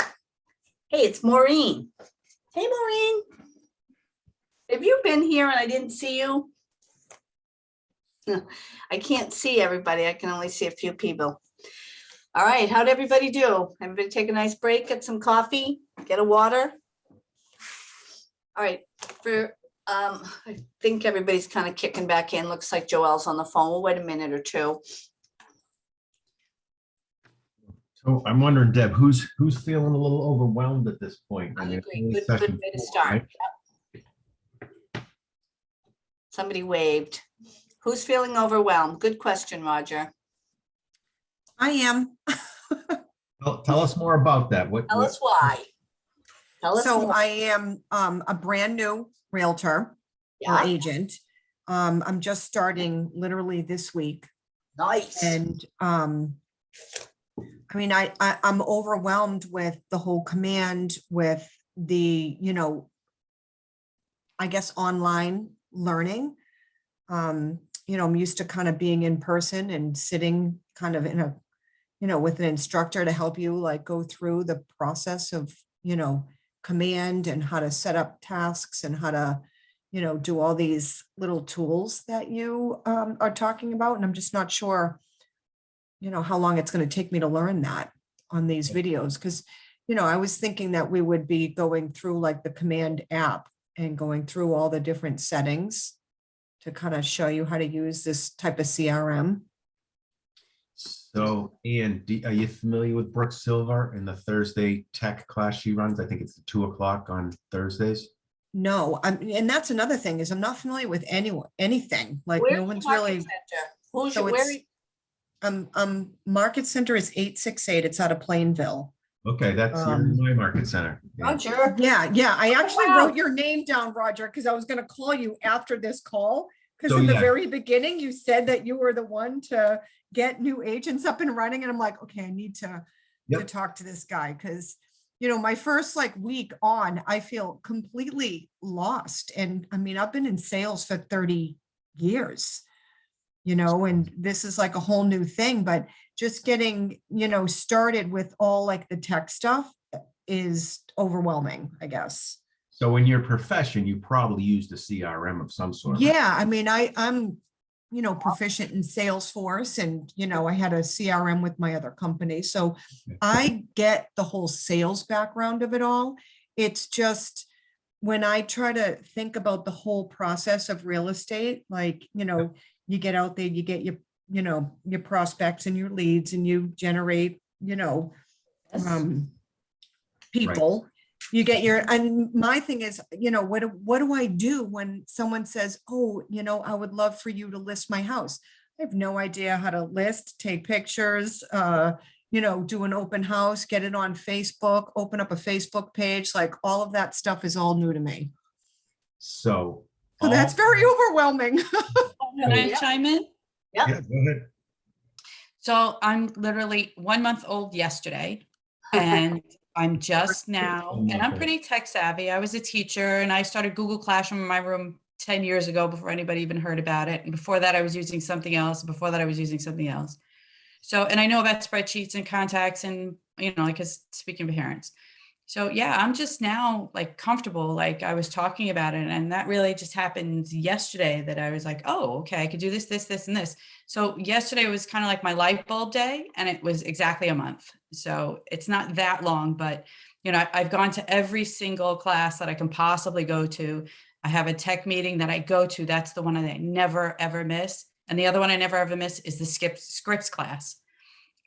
Hey, it's Maureen. Hey, Maureen. Have you been here and I didn't see you? No, I can't see everybody. I can only see a few people. All right, how'd everybody do? Everybody take a nice break, get some coffee, get a water? All right, I think everybody's kind of kicking back in. Looks like Joelle's on the phone. We'll wait a minute or two. So I'm wondering, Deb, who's feeling a little overwhelmed at this point? I mean, agree. it's Good only way to session 4, start. right? Yep. Somebody waved. Who's feeling overwhelmed? Good question, Roger. I am. Tell us more about that. Tell us why. Tell us So more. I am a brand new realtor or Yeah, agent. I'm just starting literally this week. nice. And I mean, I'm overwhelmed with the whole command, with the, I guess, online learning. I'm used to kind of being in person and sitting kind of in a, with an instructor to help you like go through the process of, command and how to set up tasks and how to, do all these little tools that you are talking about. And I'm just not sure, how long it's going to take me to learn that on these videos. Because, I was thinking that we would be going through like the command app and going through all the different settings to kind of show you how to use this type of CRM. So, Ian, are you familiar with Brooke Silver and the Thursday tech class she runs? I think it's at 2 o'clock on Thursdays. No, and that's another thing is I'm not familiar with anything. Like Where's no the one's market really. center? Who's So where? it's Market Center is 868. It's out of Plainville. Okay, that's you're in my market center. Yeah. Roger. Yeah. I actually wow. wrote your name down, Roger, because I was going to call you after this call. Because So, in the yeah. very beginning, you said that you were the one to get new agents up and running. And I'm like, okay, I need to talk to this guy because, my first like week on, I feel completely lost. And I mean, I've been in sales for 30 years, and this is like a whole new thing, but just getting, started with all like the tech stuff is overwhelming, I guess. So in your profession, you probably used a CRM of some sort. Right? Yeah. I mean, I'm, proficient in Salesforce and, I had a CRM with my other company. So I get the whole sales background of it all. It's just when I try to think about the whole process of real estate, like, you get out there, you get your prospects and your leads and you generate, people. Right. You get and my thing is, what do I do when someone says, oh, I would love for you to list my house. I have no idea how to list, take pictures, do an open house, get it on Facebook, open up a Facebook page, like all of that stuff is all new to me. So that's very overwhelming. Can I chime in? Yeah. Yeah, go ahead. So I'm literally 1 month old yesterday and I'm just now, and I'm pretty tech savvy. I was a teacher and I started Google Classroom in my room 10 years ago before anybody even heard about it. And before that I was using something else. Before that I was using something else. So, and I know about spreadsheets and contacts and, because speaking of parents. So yeah, I'm just now like comfortable, like I was talking about it. And that really just happened yesterday that I was like, oh, okay, I could do this, this, and this. So yesterday was kind of like my light bulb day and it was exactly a month. So it's not that long, but I've gone to every single class that I can possibly go to. I have a tech meeting that I go to. That's the one that I never, ever miss. And the other one I never, ever miss is the scripts class.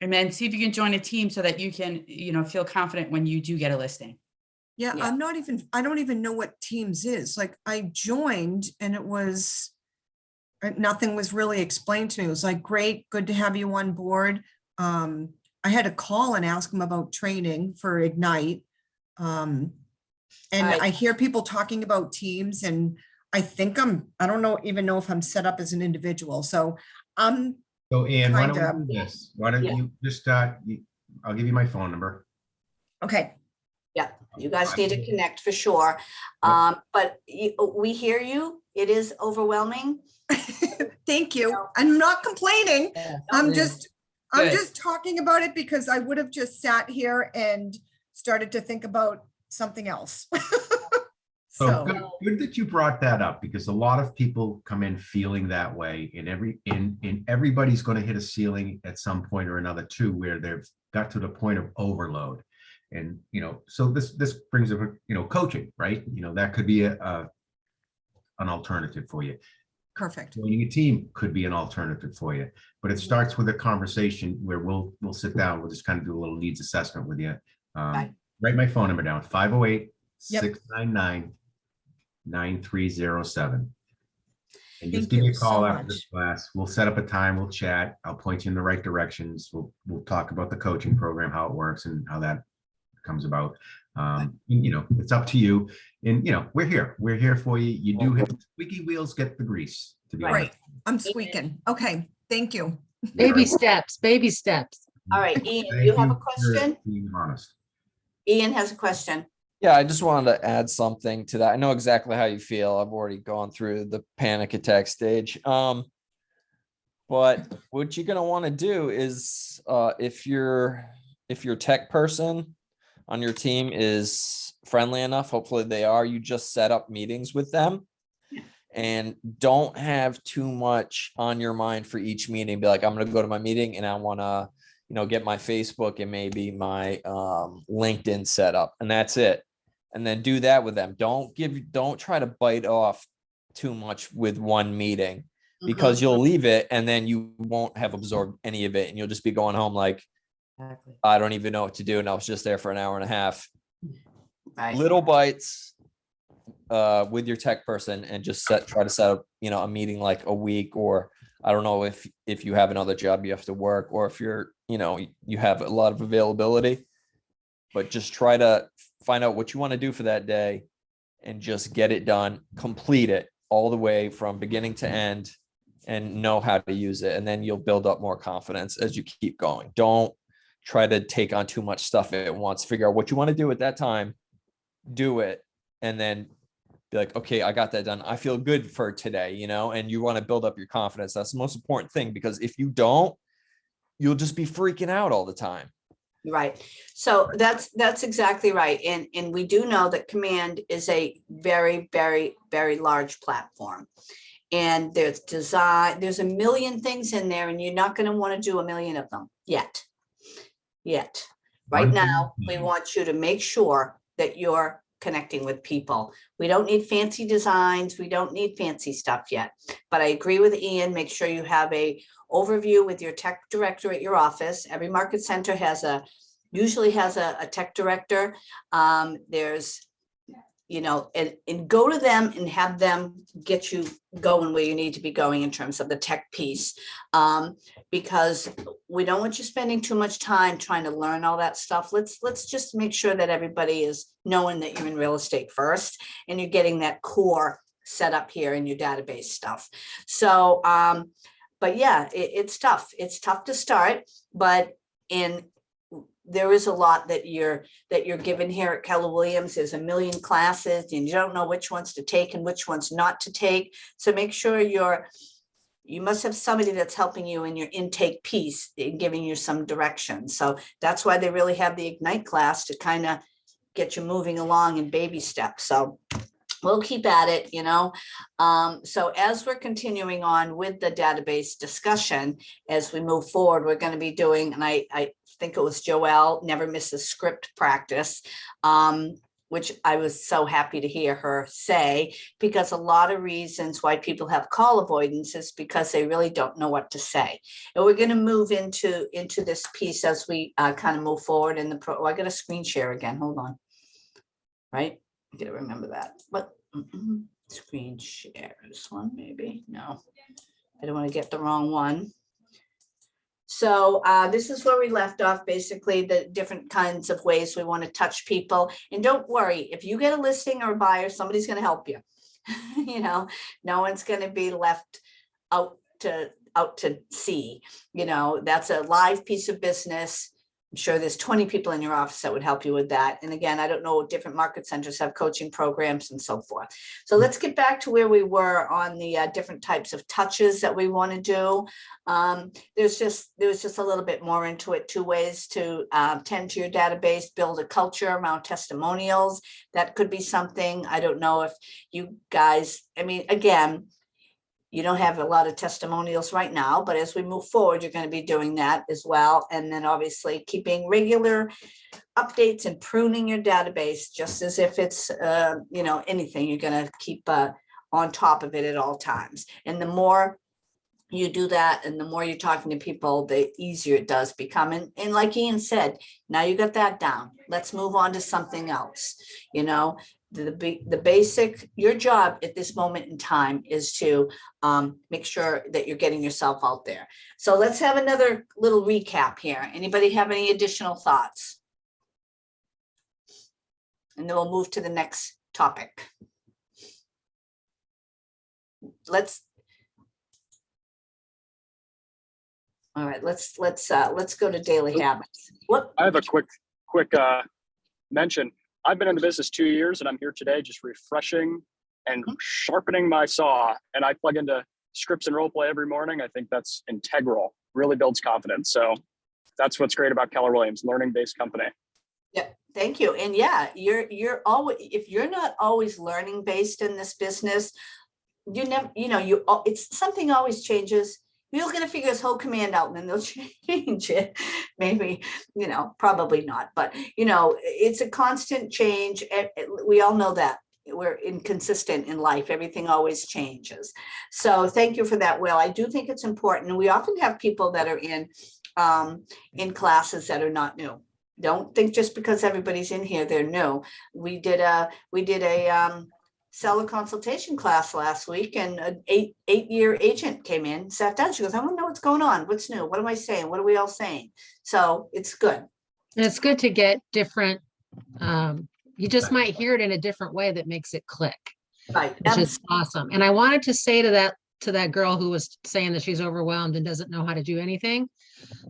And then see if you can join a team so that you can, feel confident when you do get a listing. Yeah. I don't even know what Teams is. Like I joined and it was, nothing was really explained to me. It was like, great, good to have you on board. I had to call and ask them about training for Ignite. And I hear people talking about Teams and I think I don't even know if I'm set up as an individual. So So Ian, why don't we do this? Why don't you just, I'll give you my phone number. Okay. Yeah, you guys need to connect for sure. But we hear you. It is overwhelming. Thank you. I'm not complaining. I'm just talking about it because I would have just sat here and started to think about something else. So So, good that you brought that up, because a lot of people come in feeling that way, and everybody's going to hit a ceiling at some point or another too, where they've got to the point of overload. And, so this brings up, coaching, right? That could be an alternative for you. perfect. Joining a team could be an alternative for you, but it starts with a conversation where we'll sit down. We'll just kind of do a little needs assessment with you. Right. Write my phone number down, 508 Yep. 699 9307. And just Thank give me you a call so after much. this class. We'll set up a time, we'll chat. I'll point you in the right directions. We'll talk about the coaching program, how it works and how that comes about. It's up to you. And we're here for you. You do have squeaky wheels, get the grease, to be Right. honest. Great. I'm squeaking. Okay, thank you. Baby steps, baby steps. All right, Ian, Thank you have a for question? being honest. Ian has a question. Yeah, I just wanted to add something to that. I know exactly how you feel. I've already gone through the panic attack stage. But what you're gonna want to do is, if your tech person on your team is friendly enough, hopefully they are, you just set up meetings with them and don't have too much on your mind for each meeting. Be like, I'm gonna go to my meeting and I want to, get my Facebook and maybe my LinkedIn set up, and that's it. And then do that with them. Don't try to bite off too much with one meeting, because you'll leave it and then you won't have absorbed any of it. And you'll just be going home like, Exactly. I don't even know what to do. And I was just there for an hour and a half. Right. Little bites with your tech person, and just try to set up, a meeting like a week, or I don't know if you have another job you have to work, or if you're, you have a lot of availability, but just try to find out what you want to do for that day and just get it done, complete it all the way from beginning to end, and know how to use it. And then you'll build up more confidence as you keep going. Don't try to take on too much stuff at once. Figure out what you want to do at that time, do it, and then be like, okay, I got that done. I feel good for today, and you want to build up your confidence. That's the most important thing, because if you don't, you'll just be freaking out all the time. Right. So that's exactly right. And we do know that Command is a very, very, very large platform. And there's a million things in there, and you're not going to want to do a million of them yet. Right One now, thing- we want you to make sure that you're connecting with people. We don't need fancy designs. We don't need fancy stuff yet. But I agree with Ian. Make sure you have a overview with your tech director at your office. Every market center usually has a tech director. There's, and go to them and have them get you going where you need to be going in terms of the tech piece. Because we don't want you spending too much time trying to learn all that stuff. Let's just make sure that everybody is knowing that you're in real estate first, and you're getting that core set up here in your database stuff. So, but yeah, it's tough. It's tough to start, but there is a lot that you're given here at Keller Williams. There's a million classes, and you don't know which ones to take and which ones not to take. So make sure you must have somebody that's helping you in your intake piece and giving you some direction. So that's why they really have the Ignite class, to kind of get you moving along in baby steps. So we'll keep at it, So as we're continuing on with the database discussion, as we move forward, we're going to be doing, and I think it was Joelle, never miss a script practice, which I was so happy to hear her say, because a lot of reasons why people have call avoidance is because they really don't know what to say. And we're going to move into this piece as we kind of move forward in the I got a screen share again. Hold on. Right. I gotta remember that. But screen share this one, maybe. No, I don't want to get the wrong one. So this is where we left off, basically the different kinds of ways we want to touch people. And don't worry, if you get a listing or a buyer, somebody's going to help you. No one's going to be left out to sea. That's a live piece of business. I'm sure there's 20 people in your office that would help you with that. And again, I don't know, different market centers have coaching programs and so forth. So let's get back to where we were on the different types of touches that we want to do. There was just a little bit more into it, 2 ways to tend to your database, build a culture around testimonials. That could be something. I don't know if you guys, I mean, again, you don't have a lot of testimonials right now, but as we move forward, you're going to be doing that as well. And then obviously keeping regular updates and pruning your database, just as if it's, you know, anything, you're going to keep on top of it at all times. And the more you do that and the more you're talking to people, the easier it does become. And like Ian said, now you got that down. Let's move on to something else. You know, the basic, your job at this moment in time is to make sure that you're getting yourself out there. So let's have another little recap here. Anybody have any additional thoughts? And then we'll move to the next topic. All right, let's go to daily habits. What? I have a quick mention. I've been in the business 2 years and I'm here today just refreshing and sharpening my saw. And I plug into scripts and role play every morning. I think that's integral, really builds confidence. So that's what's great about Keller Williams, learning-based company. Yeah, thank you. And yeah, you're always, if you're not always learning based in this business, you never, you know, it's something always changes. You're going to figure this whole command out and then they'll change it. Maybe, you know, probably not, but you know, it's a constant change. We all know that we're inconsistent in life. Everything always changes. So thank you for that, Will. I do think it's important. And we often have people that are in classes that are not new. Don't think just because everybody's in here, they're new. We did a seller consultation class last week, and an eight-year agent came in, sat down. She goes, I want to know what's going on. What's new? What am I saying? What are we all saying? So it's good. And it's good to get different, you just might hear it in a different way that makes it click, Right. which is awesome. And I wanted to say to that girl who was saying that she's overwhelmed and doesn't know how to do anything.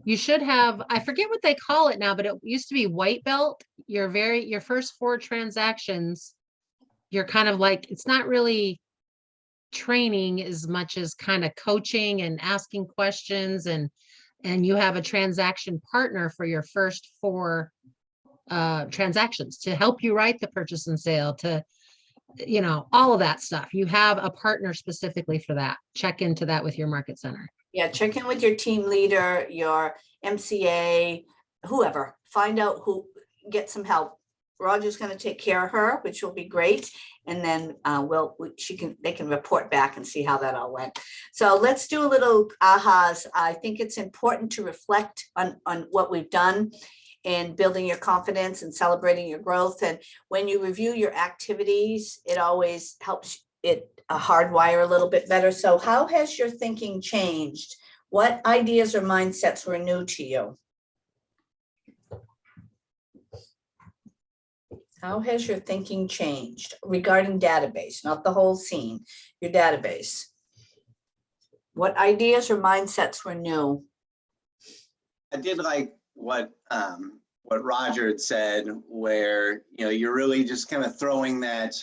You should have, I forget what they call it now, but it used to be white belt. Your first 4 transactions, you're kind of like, it's not really training as much as kind of coaching and asking questions, and you have a transaction partner for your first 4 transactions to help you write the purchase and sale, to, you know, all of that stuff. You have a partner specifically for that. Check into that with your market center. Yeah, check in with your team leader, your MCA, whoever. Find out who, get some help. Roger's going to take care of her, which will be great. And then they can report back and see how that all went. So let's do a little ahas. I think it's important to reflect on what we've done in building your confidence and celebrating your growth. And when you review your activities, it always helps it hardwire a little bit better. So how has your thinking changed? What ideas or mindsets were new to you? How has your thinking changed regarding database, not the whole scene, your database? What ideas or mindsets were new? I did like what Roger had said, where, you know, you're really just kind of throwing that,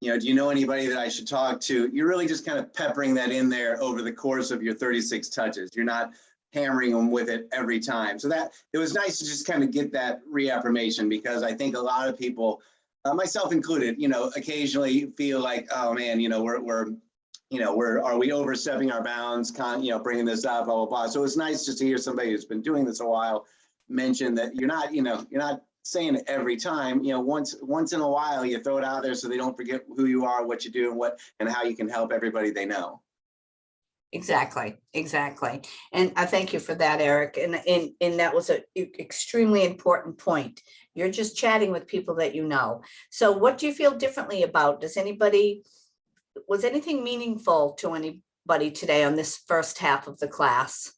you know, do you know anybody that I should talk to? You're really just kind of peppering that in there over the course of your 36 touches. You're not hammering them with it every time. So that it was nice to just kind of get that reaffirmation, because I think a lot of people, myself included, you know, occasionally feel like, oh man, you know, are we overstepping our bounds, you know, bringing this up, blah, blah, blah. So it's nice just to hear somebody who's been doing this a while mention that you're not saying it every time, you know, once in a while you throw it out there so they don't forget who you are, what you do, and how you can help everybody they know. Exactly. And I thank you for that, Eric. And that was an extremely important point. You're just chatting with people that you know. So what do you feel differently about? Was anything meaningful to anybody today on this first half of the class?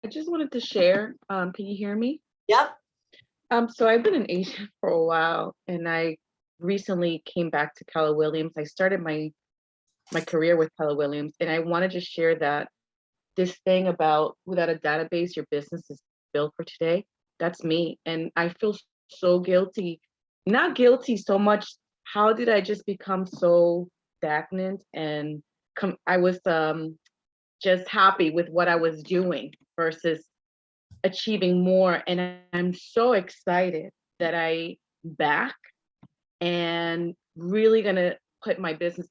I just wanted to share, can you hear me? Yep. So I've been an agent for a while, and I recently came back to Keller Williams. I started my my career with Keller Williams. And I want to just share that this thing about without a database, your business is built for today. That's me. And I feel so guilty, not guilty so much. How did I just become so stagnant? And I was just happy with what I was doing versus achieving more. And I'm so excited that I'm back and really gonna put my business,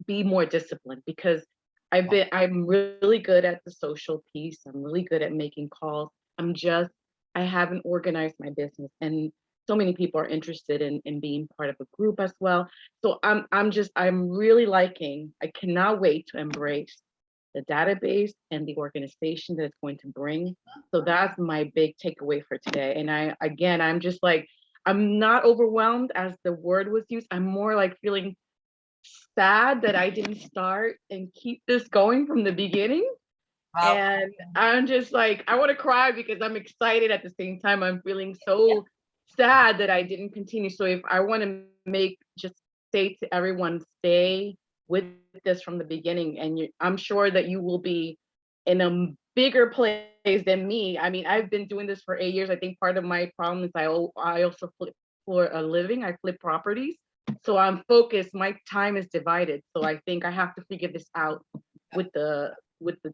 be more disciplined, because I'm really good at the social piece. I'm really good at making calls. I haven't organized my business, and so many people are interested in being part of a group as well. So I'm really liking, I cannot wait to embrace the database and the organization that it's going to bring. So that's my big takeaway for today. And I'm just like, I'm not overwhelmed as the word was used. I'm more like feeling sad that I didn't start and keep this going from the beginning. Well, And I'm just like, I want to cry because I'm excited at the same time. I'm feeling so sad that I didn't continue. So if I want to just say to everyone, stay with this from the beginning. And I'm sure that you will be in a bigger place than me. I mean, I've been doing this for 8 years. I think part of my problem is I also flip for a living. I flip properties. So I'm focused. My time is divided. So I think I have to figure this out with the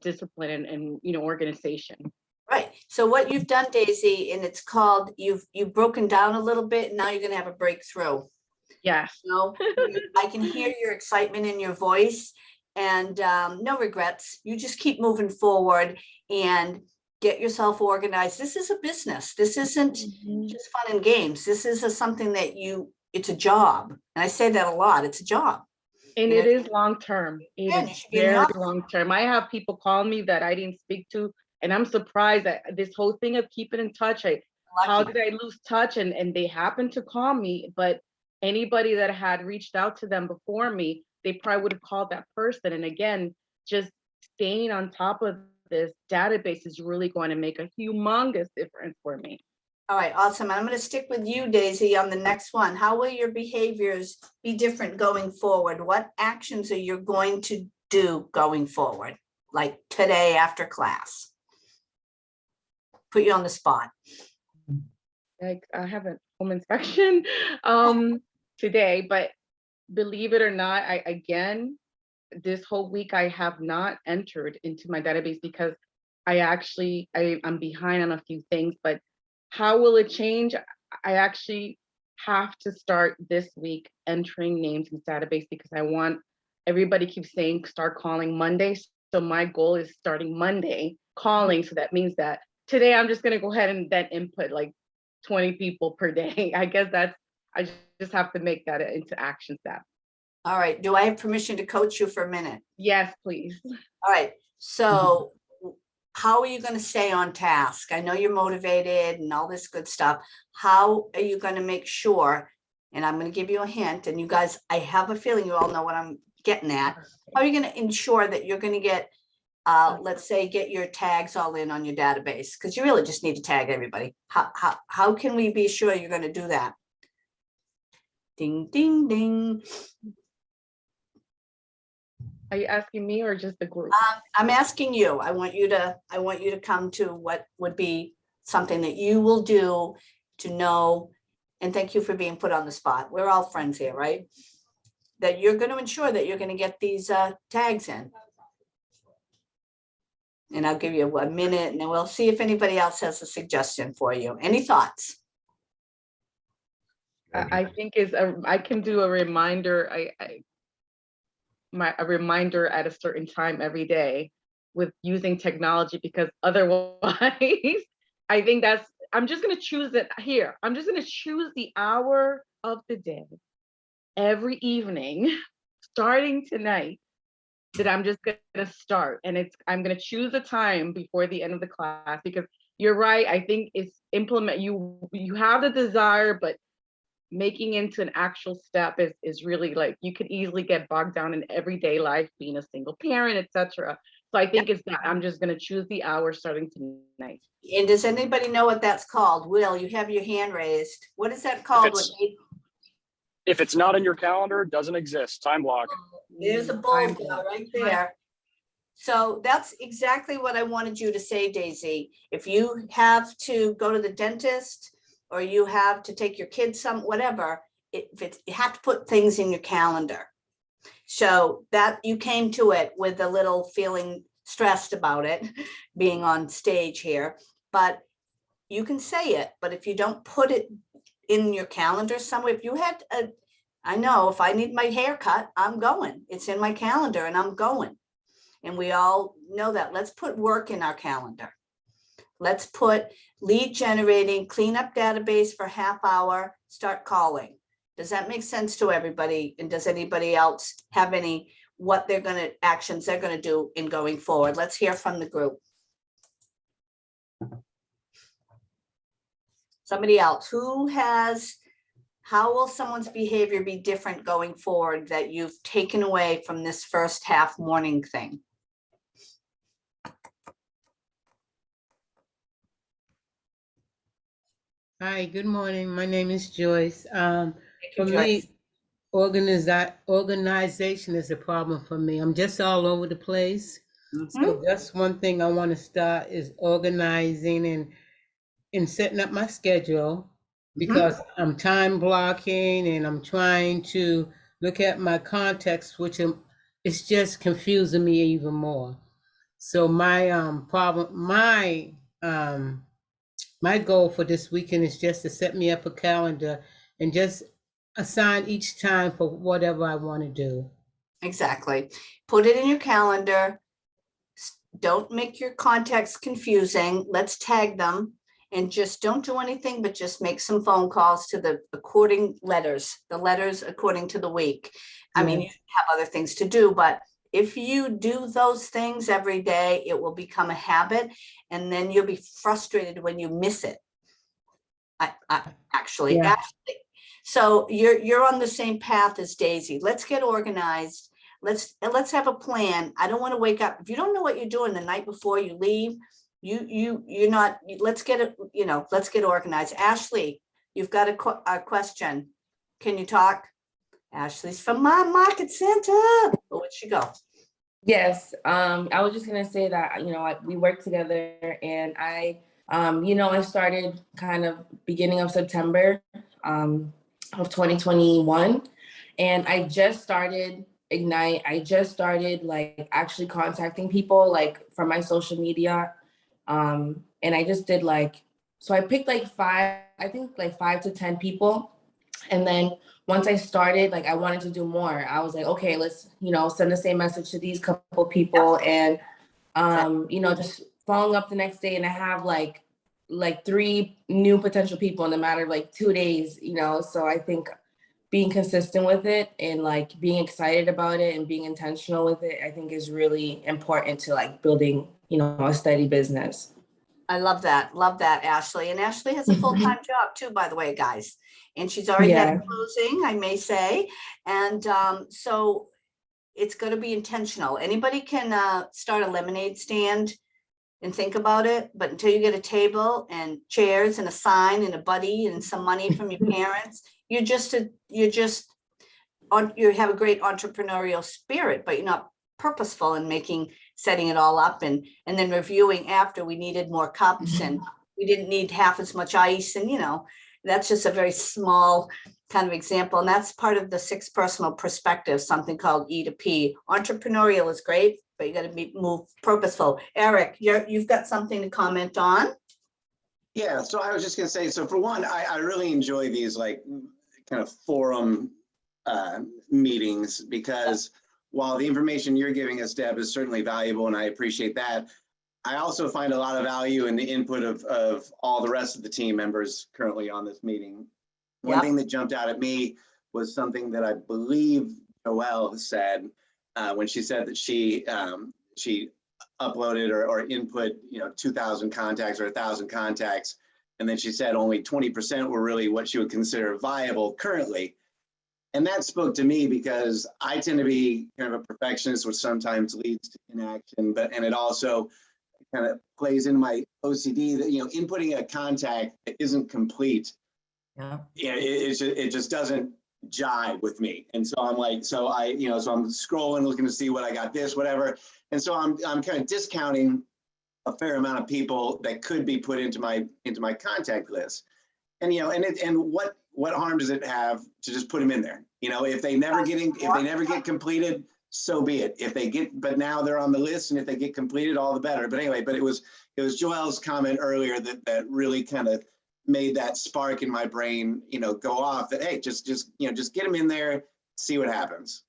discipline and organization. right. So what you've done, Daisy, and it's called, you've broken down a little bit, and now you're gonna have a breakthrough. Yes. No, I can hear your excitement in your voice, and no regrets. You just keep moving forward and get yourself organized. This is a business. This isn't just fun and games. This is something that it's a job. And I say that a lot. It's a job. And it is long-term. It Yeah, you is should be in the very office. long-term. I have people call me that I didn't speak to, and I'm surprised that this whole thing of keeping in touch, how Lucky. did I lose touch? And they happened to call me, but anybody that had reached out to them before me, they probably would have called that person. And again, just staying on top of this database is really going to make a humongous difference for me. All right, awesome. I'm going to stick with you, Daisy, on the next one. How will your behaviors be different going forward? What actions are you going to do going forward? Like today after class? Put you on the spot. Like, I have a home inspection today, but believe it or not, this whole week I have not entered into my database because I'm behind on a few things. But how will it change? I actually have to start this week entering names in the database because everybody keeps saying start calling Monday. So my goal is starting Monday calling. So that means that today I'm just going to go ahead and then input like 20 people per day. I guess I just have to make that into action step. All right. Do I have permission to coach you for a minute? Yes, please. All right. So how are you going to stay on task? I know you're motivated and all this good stuff. How are you going to make sure, and I'm going to give you a hint, and you guys, I have a feeling you all know what I'm getting at. How are you going to ensure that you're going to get, let's say, get your tags all in on your database? Because you really just need to tag everybody. How can we be sure you're going to do that? Ding, ding, ding. Are you asking me or just the group? I'm asking you. I want you to come to what would be something that you will do to know, and thank you for being put on the spot. We're all friends here, right? That you're going to ensure that you're going to get these tags in. And I'll give you a minute and then we'll see if anybody else has a suggestion for you. Any thoughts? I think I can do a reminder. A reminder at a certain time every day with using technology, because otherwise I think I'm just going to choose it here. I'm just going to choose the hour of the day every evening starting tonight that I'm just going to start, and I'm going to choose a time before the end of the class, because you're right. I think it's you have the desire, but making into an actual step is really, like, you could easily get bogged down in everyday life, being a single parent, etc. So I think it's that I'm just going to choose the hour starting tonight. And does anybody know what that's called? Will, you have your hand raised. What is that called? If it's not in your calendar, it doesn't exist. Time block. There's a Time bullseye block. right there. So that's exactly what I wanted you to say, Daisy. If you have to go to the dentist or you have to take your kids some, whatever, you have to put things in your calendar. So that you came to it with a little feeling stressed about it being on stage here, but you can say it, but if you don't put it in your calendar somewhere, if you had I know if I need my hair cut, I'm going. It's in my calendar and I'm going. And we all know that. Let's put work in our calendar. Let's put lead generating, clean up database for half hour, start calling. Does that make sense to everybody? And does anybody else have any, what they're gonna, actions they're gonna do in going forward? Let's hear from the group. Somebody else who has, how will someone's behavior be different going forward that you've taken away from this first half morning thing? Hi, good morning. My name is Joyce. Thank For you, me, Joyce. organization is a problem for me. I'm just all over the place. So that's one thing I want to start is organizing and setting up my schedule, because I'm time blocking and I'm trying to look at my context, which it's just confusing me even more. So my my goal for this weekend is just to set me up a calendar and just assign each time for whatever I want to do. Exactly. Put it in your calendar. Don't make your contacts confusing. Let's tag them and just don't do anything, but just make some phone calls to the letters according to the week. I mean, you have other things to do, but if you do those things every day, it will become a habit, and then you'll be frustrated when you miss it. Actually. So you're on the same path as Daisy. Let's get organized. Let's have a plan. I don't want to wake up. If you don't know what you're doing the night before you leave, you're not, let's get it, let's get organized. Ashley, you've got a question. Can you talk? Ashley's from my market center. Oh, where'd she go? Yes, I was just gonna say that, we work together, and I started kind of beginning of September of 2021, and I just started Ignite. I just started like actually contacting people like from my social media. And I just did so I picked like 5 to 10 people. And then once I started, I wanted to do more. I was like, okay, let's, send the same message to these couple people, and, just following up the next day. And I have like 3 new potential people in a matter of 2 days, so I think being consistent with it and being excited about it and being intentional with it, I think is really important to building, a steady business. I love that, Ashley. And Ashley has a full-time job too, by the way, guys. And she's already had a closing, I may say. And so it's going to be intentional. Anybody can start a lemonade stand and think about it, but until you get a table and chairs and a sign and a buddy and some money from your parents, you have a great entrepreneurial spirit, but you're not purposeful in setting it all up and then reviewing after. We needed more cups and we didn't need half as much ice, and that's just a very small kind of example. And that's part of the 6 personal perspectives, something called E to P. Entrepreneurial is great, but you got to move purposeful. Eric, you've got something to comment on? Yeah, so I was just gonna say, so for one, I really enjoy these kind of forum meetings, because while the information you're giving us, Deb, is certainly valuable, and I appreciate that, I also find a lot of value in the input of all the rest of the team members currently on this meeting. One thing that jumped out at me was something that I believe Noelle said when she said that she uploaded or input 2,000 contacts or 1,000 contacts, and then she said only 20% were really what she would consider viable currently. And that spoke to me, because I tend to be kind of a perfectionist, which sometimes leads to inaction, and it also kind of plays into my OCD that inputting a contact that isn't complete, it just doesn't jive with me. And so I'm like, so I'm scrolling, looking to see what I got, this, whatever. And so I'm kind of discounting a fair amount of people that could be put into my contact list. And what harm does it have to just put them in there? If they never get completed, so be it. But now they're on the list, and if they get completed, all the better. But anyway, it was Joelle's comment earlier that really kind of made that spark in my brain, go off, that, hey, just get them in there, see what happens.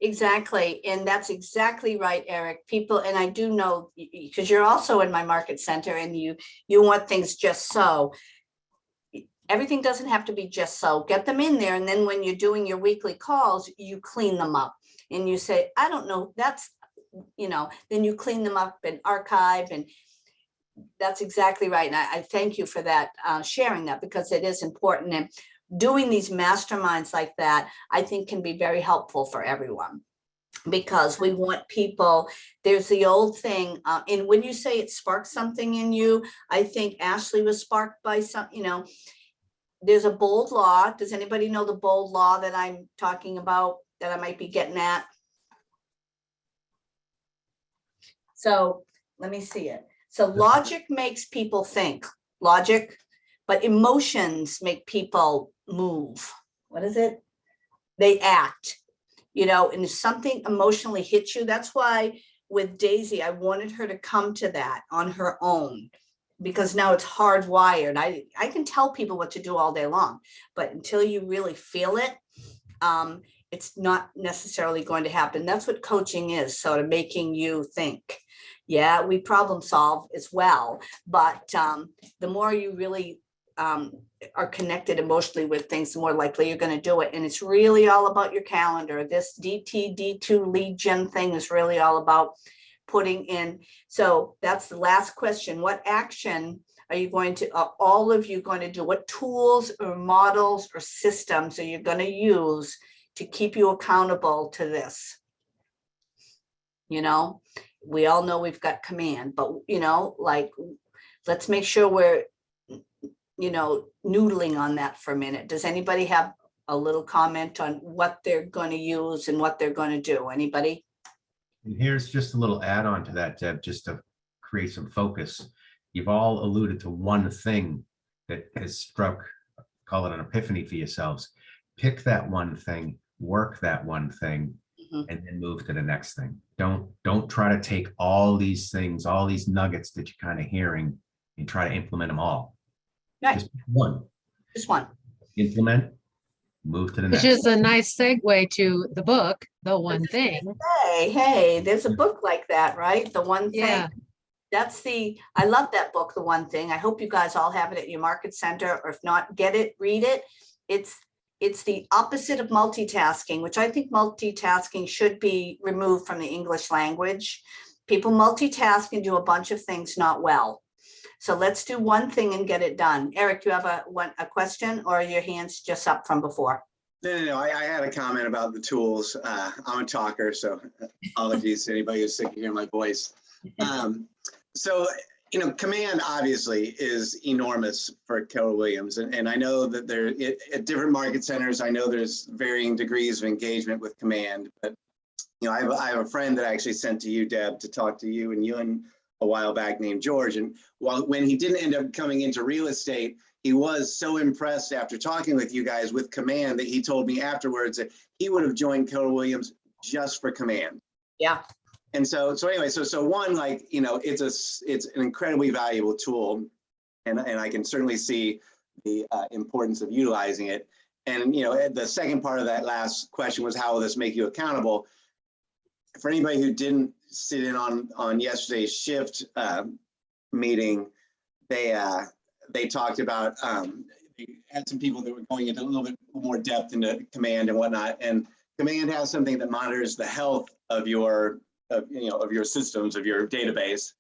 Exactly. And that's exactly right, Eric. People, and I do know, because you're also in my market center, and you want things just so. Everything doesn't have to be just so. Get them in there. And then when you're doing your weekly calls, you clean them up and you say, I don't know, that's, then you clean them up and archive. And that's exactly right. And I thank you for that, sharing that, because it is important. And doing these masterminds like that, I think, can be very helpful for everyone, because we want people. There's the old thing, and when you say it sparks something in you, I think Ashley was sparked by some, there's a bold law. Does anybody know the bold law that I'm talking about, that I might be getting at? So let me see it. So logic makes people think, logic, but emotions make people move. What is it? They act, and if something emotionally hits you, that's why with Daisy, I wanted her to come to that on her own, because now it's hardwired. I can tell people what to do all day long, but until you really feel it, it's not necessarily going to happen. That's what coaching is, sort of making you think. Yeah, we problem solve as well, but the more you really are connected emotionally with things, the more likely you're going to do it. And it's really all about your calendar. This DT-D2 lead gen thing is really all about putting in. So that's the last question. What action are you going to, all of you going to do? What tools or models or systems are you going to use to keep you accountable to this? We all know we've got command, but let's make sure we're noodling on that for a minute. Does anybody have a little comment on what they're going to use and what they're going to do? Anybody? And here's just a little add-on to that, Deb, just to create some focus. You've all alluded to one thing that has struck, call it an epiphany for yourselves. Pick that one thing, work that one thing, and then move to the next thing. Don't try to take all these things, all these nuggets that you're kind of hearing, and try to implement them all. Right. Just one. Just one. Implement, move to the next. Which is a nice segue to the book, The One Thing. Hey, there's a book like that, right? The One Thing. Yeah. I love that book, The One Thing. I hope you guys all have it at your market center, or if not, get it, read it. It's the opposite of multitasking, which I think multitasking should be removed from the English language. People multitask and do a bunch of things not well. So let's do one thing and get it done. Eric, you have a question, or are your hands just up from before? No. I had a comment about the tools. I'm a talker, so apologies to anybody who's sick of hearing my voice. So, command obviously is enormous for Keller Williams. And I know that at different market centers, I know there's varying degrees of engagement with command. But, I have a friend that I actually sent to you, Deb, to talk to you and Ewan a while back, named George. And when he didn't end up coming into real estate, he was so impressed after talking with you guys with command that he told me afterwards that he would have joined Keller Williams just for command. Yeah. And so anyway, so one, it's an incredibly valuable tool, and I can certainly see the importance of utilizing it. And the second part of that last question was, how will this make you accountable? For anybody who didn't sit in on yesterday's shift meeting, they talked about they had some people that were going into a little bit more depth into command and whatnot. And command has something that monitors the health of your systems, of your database.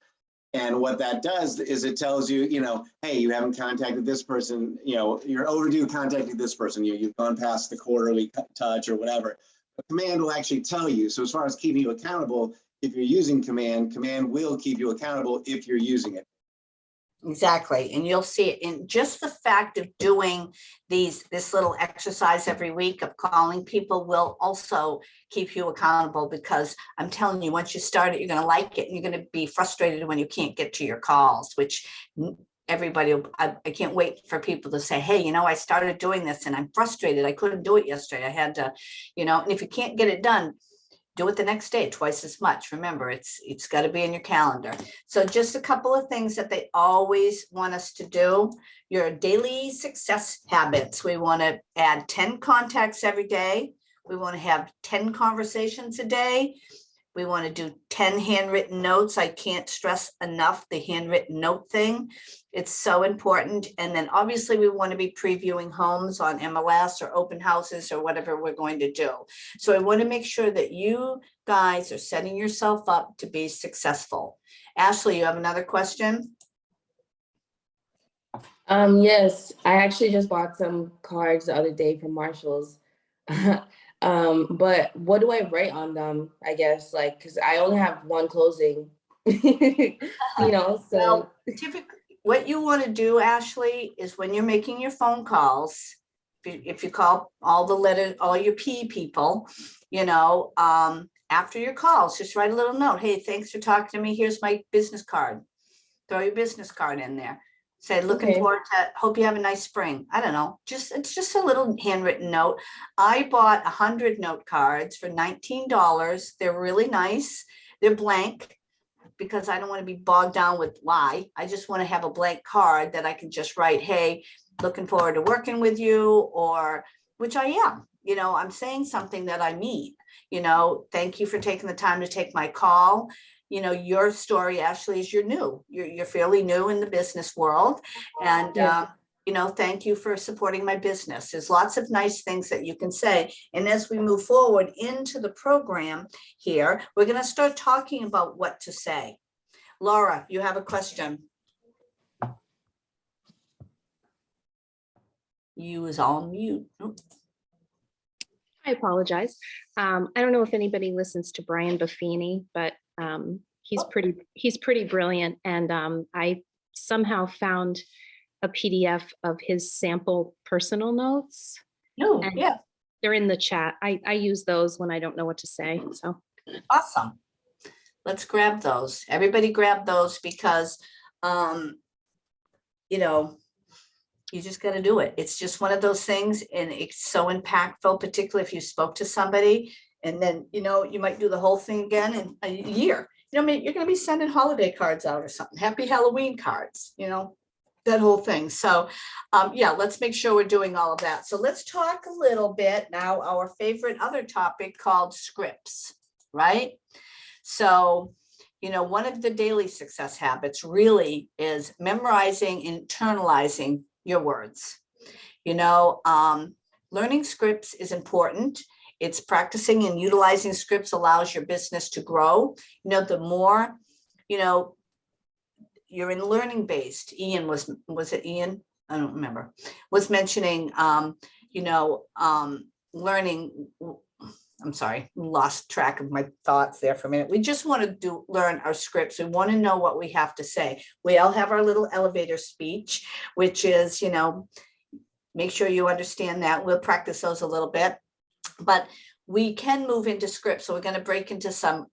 And what that does is it tells you, hey, you haven't contacted this person, you're overdue contacting this person, you've gone past the quarterly touch or whatever. But command will actually tell you. So as far as keeping you accountable, if you're using command will keep you accountable if you're using it. Exactly. And you'll see it in just the fact of doing this little exercise every week of calling people will also keep you accountable, because I'm telling you, once you start it, you're going to like it, and you're going to be frustrated when you can't get to your calls, which everybody, I can't wait for people to say, hey, I started doing this and I'm frustrated. I couldn't do it yesterday. I had to, and if you can't get it done, do it the next day, twice as much. Remember, it's got to be in your calendar. So just a couple of things that they always want us to do. Your daily success habits. We want to add 10 contacts every day. We want to have 10 conversations a day. We want to do 10 handwritten notes. I can't stress enough the handwritten note thing. It's so important. And then obviously we want to be previewing homes on MLS or open houses or whatever we're going to do. So I want to make sure that you guys are setting yourself up to be successful. Ashley, you have another question? Yes, I actually just bought some cards the other day from Marshall's. But what do I write on them? I guess, like, because I only have one closing, so. Well, typically, what you want to do, Ashley, is when you're making your phone calls, if you call all your P people, after your calls, just write a little note. Hey, thanks for talking to me. Here's my business card. Throw your business card in there. Say, looking forward to, hope you have a nice spring. I don't know. It's just a little handwritten note. I bought 100 note cards for $19. They're really nice. They're blank because I don't want to be bogged down with why. I just want to have a blank card that I can just write, hey, looking forward to working with you, or which I am. I'm saying something that I mean. Thank you for taking the time to take my call. Your story, Ashley, is you're fairly new in the business world. And, thank you for supporting my business. There's lots of nice things that you can say. And as we move forward into the program here, we're going to start talking about what to say. Laura, you have a question. You is on mute. Oh. I apologize. I don't know if anybody listens to Brian Buffini, but he's pretty brilliant. And I somehow found a PDF of his sample personal notes. Oh, yeah. They're in the chat. I use those when I don't know what to say. So awesome. Let's grab those. Everybody grab those, because you just got to do it. It's just one of those things, and it's so impactful, particularly if you spoke to somebody and then, you might do the whole thing again in a year. You're going to be sending holiday cards out or something, happy Halloween cards, that whole thing. So let's make sure we're doing all of that. So let's talk a little bit now, our favorite other topic called scripts, right? So, one of the daily success habits really is memorizing, internalizing your words. Learning scripts is important. It's practicing and utilizing scripts allows your business to grow. The more, you're in learning based. Ian was it Ian? I don't remember. Was mentioning, learning. I'm sorry, lost track of my thoughts there for a minute. We just want to learn our scripts. We want to know what we have to say. We all have our little elevator speech, which is, make sure you understand that. We'll practice those a little bit, but we can move into scripts. So we're going to break into some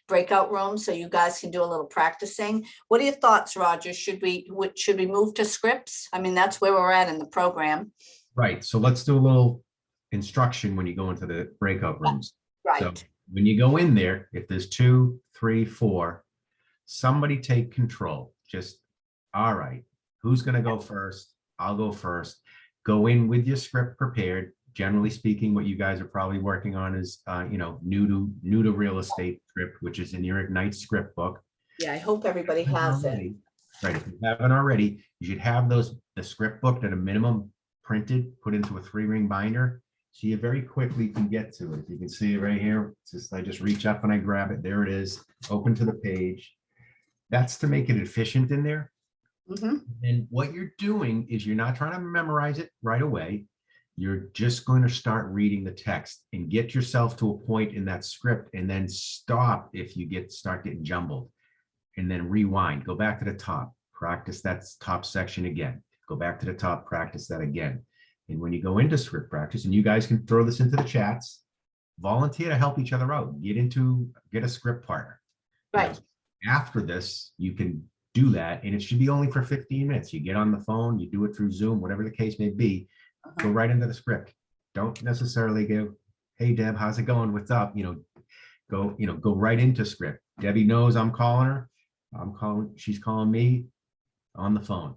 breakout rooms so you guys can do a little practicing. What are your thoughts, Roger? Should we move to scripts? I mean, that's where we're at in the program. Right. So let's do a little instruction when you go into the breakout rooms. Right. So when you go in there, if there's 2, 3, 4, somebody take control. Just, all right, who's going to go first? I'll go first. Go in with your script prepared. Generally speaking, what you guys are probably working on is, new to real estate script, which is in your Ignite script book. Yeah, I hope everybody has it. Right. If you haven't already, you should have the script book at a minimum printed, put into a 3-ring binder. So you very quickly can get to it. You can see it right here. It's just, I just reach up and I grab it. There it is, open to the page. That's to make it efficient in there. Mm-hmm. And what you're doing is you're not trying to memorize it right away. You're just going to start reading the text and get yourself to a point in that script, and then stop if you start getting jumbled, and then rewind, go back to the top, practice that top section again. Go back to the top, practice that again. And when you go into script practice, and you guys can throw this into the chats, volunteer to help each other out. Get a script partner. You know, Right. after this, you can do that, and it should be only for 15 minutes. You get on the phone, you do it through Zoom, whatever the case may be, go right into the script. Don't necessarily go, hey, Deb, how's it going? What's up? Go right into script. Debbie knows I'm calling her. She's calling me on the phone.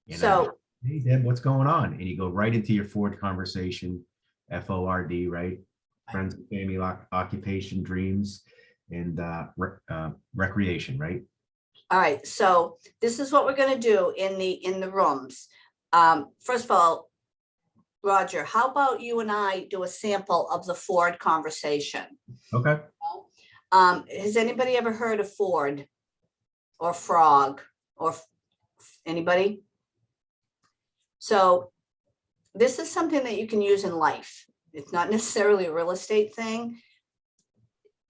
And So, hey, Deb, what's going on? And you go right into your Ford conversation, FORD, right? Friends, family, occupation, dreams, and recreation, right? all right, so this is what we're gonna do in the rooms. First of all, Roger, how about you and I do a sample of the Ford conversation? Okay. Has anybody ever heard of Ford or frog or anybody? So this is something that you can use in life. It's not necessarily a real estate thing.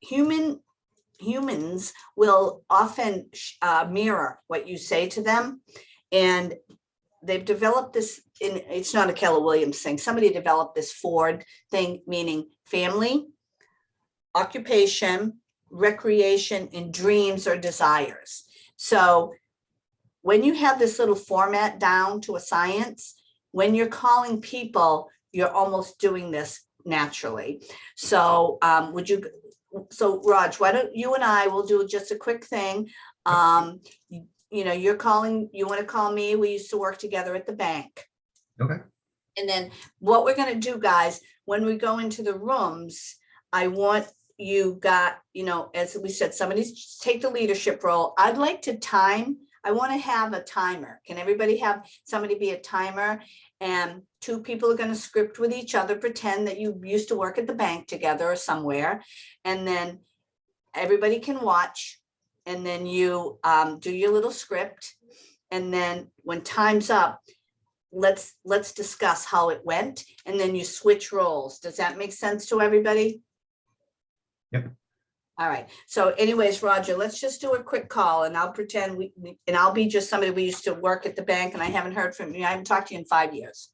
Humans will often mirror what you say to them. And they've developed this, it's not a Keller Williams thing. Somebody developed this Ford thing, meaning family, occupation, recreation, and dreams or desires. So when you have this little format down to a science, when you're calling people, you're almost doing this naturally. So Raj, why don't you and I will do just a quick thing. You're calling, you want to call me. We used to work together at the bank. Okay. And then what we're going to do, guys, when we go into the rooms, I want as we said, somebody take the leadership role. I'd like to I want to have a timer. Can everybody have somebody be a timer? And two people are going to script with each other, pretend that you used to work at the bank together or somewhere. And then everybody can watch. And then you do your little script. And then when time's up, let's discuss how it went. And then you switch roles. Does that make sense to everybody? Yep. All right. So anyways, Roger, let's just do a quick call and I'll pretend and I'll be just somebody we used to work at the bank and I haven't heard from you. I haven't talked to you in 5 years.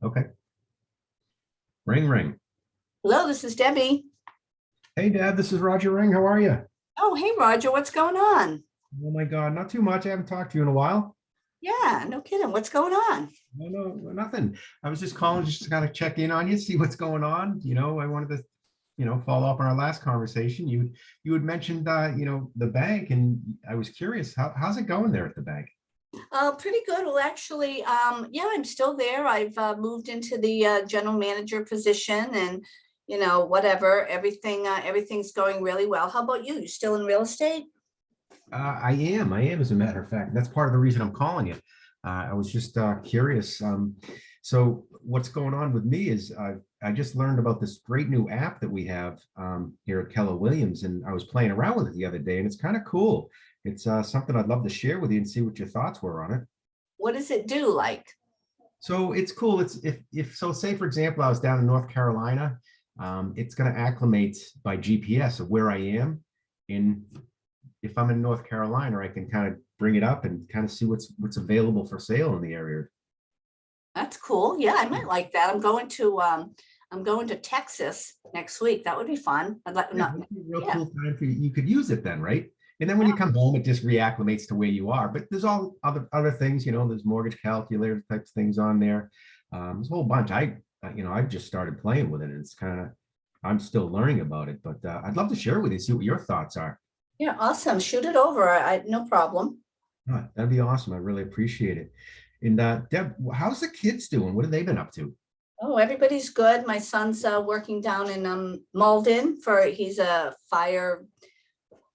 Okay. Ring, ring. Hello, this is Debbie. Hey, Deb, this is Roger Ring. How are you? Oh, hey, Roger, what's going on? Oh my God, not too much. I haven't talked to you in a while. Yeah, no kidding. What's going on? No, nothing. I was just calling just to kind of check in on you, see what's going on. I wanted to follow up on our last conversation. You had mentioned the bank, and I was curious, how's it going there at the bank? Pretty good. Well, actually, yeah, I'm still there. I've moved into the general manager position, and whatever, everything's going really well. How about you? You still in real estate? I am, as a matter of fact. That's part of the reason I'm calling you. I was just curious. So what's going on with me is I just learned about this great new app that we have here at Keller Williams, and I was playing around with it the other day, and it's kind of cool. It's something I'd love to share with you and see what your thoughts were on it. What does it do? So it's cool. It's say for example, I was down in North Carolina. It's going to acclimate by GPS of where I am. And if I'm in North Carolina, I can kind of bring it up and kind of see what's available for sale in the area. That's cool. Yeah, I might like that. I'm going to Texas next week. That would be fun. I'd like Real cool time for you. You could use it then, right? And then when you come home, it just reacclimates to where you are. But there's all other things, there's mortgage calculator types things on there. There's a whole bunch. I've just started playing with it, and it's I'm still learning about it. But I'd love to share with you, see what your thoughts are. Yeah, awesome. Shoot it over. No problem. That'd be awesome. I really appreciate it. And Deb, how's the kids doing? What have they been up to? Oh, everybody's good. My son's working down in Malden he's a fire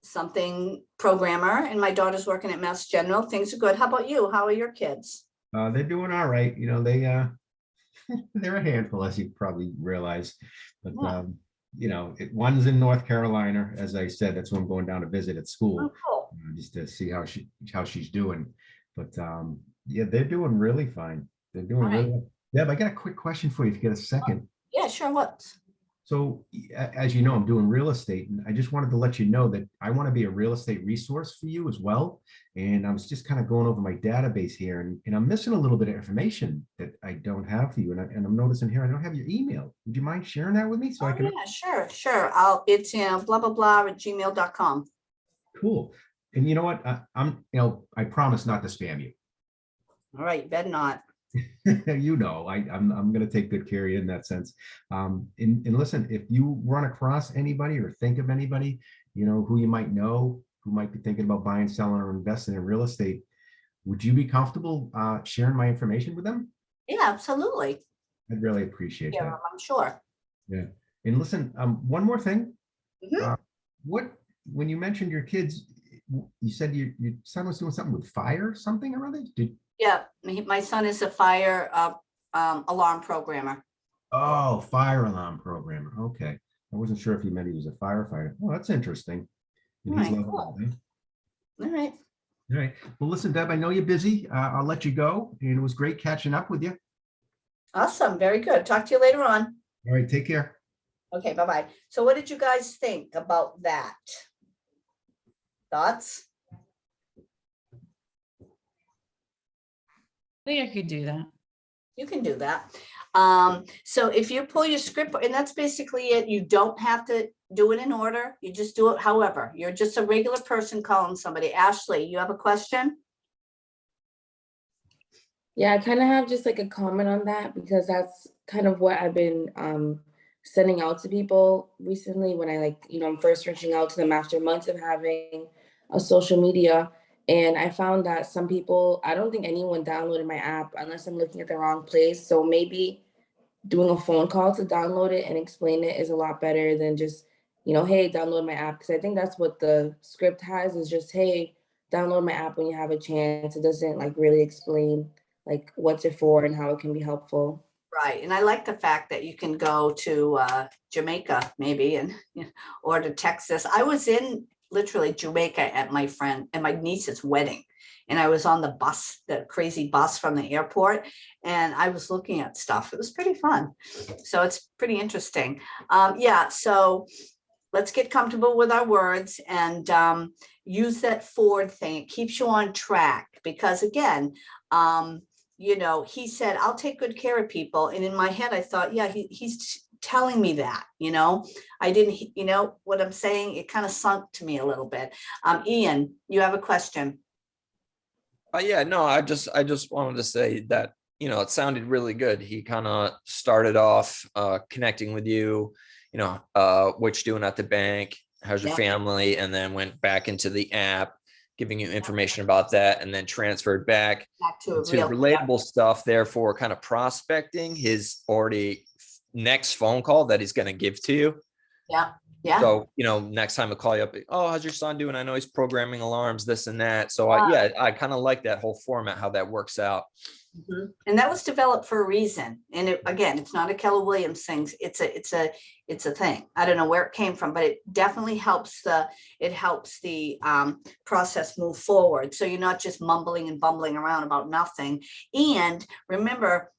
something programmer, and my daughter's working at Mass General. Things are good. How about you? How are your kids? They're doing all right. They're a handful, as you probably realize. But one's in North Carolina, as I said. That's who I'm going down to visit at school. Oh, cool. Just to see how she's doing. But yeah, they're doing really fine. They're doing really well. Deb, I got a quick question for you if you get a second. Yeah, sure. What? So as you know, I'm doing real estate, and I just wanted to let you know that I want to be a real estate resource for you as well. And I was just kind of going over my database here, and I'm missing a little bit of information that I don't have for you. And I'm noticing here, I don't have your email. Would you mind sharing that with me so I can? Yeah, sure. It's blah, blah, blah at gmail.com. Cool. And you know what? I promise not to spam you. All right, you better not. You know, I'm going to take good care of you in that sense. And listen, if you run across anybody or think of anybody, who you might know, who might be thinking about buying, selling, or investing in real estate, would you be comfortable sharing my information with them? Yeah, absolutely. I'd really appreciate Yeah, that. I'm sure. Yeah. And listen, one more thing. Mhm. When you mentioned your kids, you said your son was doing something with fire, something or other? Yeah, my son is a fire alarm programmer. Oh, fire alarm programmer. Okay. I wasn't sure if you meant he was a firefighter. Oh, that's interesting. And he's Right, level cool. one, huh? All right. All right. Well, listen, Deb, I know you're busy. I'll let you go. And it was great catching up with you. Awesome. Very good. Talk to you later on. All right. Take care. Okay, bye-bye. So what did you guys think about that? Thoughts? I think I could do that. You can do that. So if you pull your script, and that's basically it, you don't have to do it in order. You just do it however. You're just a regular person calling somebody. Ashley, you have a question? Yeah, I kind of have just like a comment on that because that's kind of what I've been sending out to people recently when I'm first reaching out to them after months of having a social media. And I found that some people, I don't think anyone downloaded my app unless I'm looking at the wrong place. So maybe doing a phone call to download it and explain it is a lot better than just, hey, download my app. Because I think that's what the script has is just, hey, download my app when you have a chance. It doesn't really explain what's it for and how it can be helpful. Right. And I like the fact that you can go to Jamaica maybe or to Texas. I was in literally Jamaica at my niece's wedding. And I was on the bus, the crazy bus from the airport, and I was looking at stuff. It was pretty fun. So it's pretty interesting. Yeah, so let's get comfortable with our words and use that forward thing. It keeps you on track because again, he said, I'll take good care of people. And in my head, I thought, yeah, he's telling me that, I didn't, what I'm saying, it kind of sunk to me a little bit. Ian, you have a question? Yeah, no, I just wanted to say that, it sounded really good. He kind of started off connecting with you, what you're doing at the bank, how's your family, and then went back into the app, giving you information about that, and then transferred back to relatable stuff. Therefore, kind of prospecting his already next phone call that he's going to give to you. Yeah. Yeah. So, next time I call you up, oh, how's your son doing? I know he's programming alarms, this and that. So I kind of like that whole format, how that works out. Mm-hmm. And that was developed for a reason. And it's not a Keller Williams thing. It's a thing. I don't know where it came from, but it definitely helps the process move forward. So you're not just mumbling and bumbling around about nothing. And remember,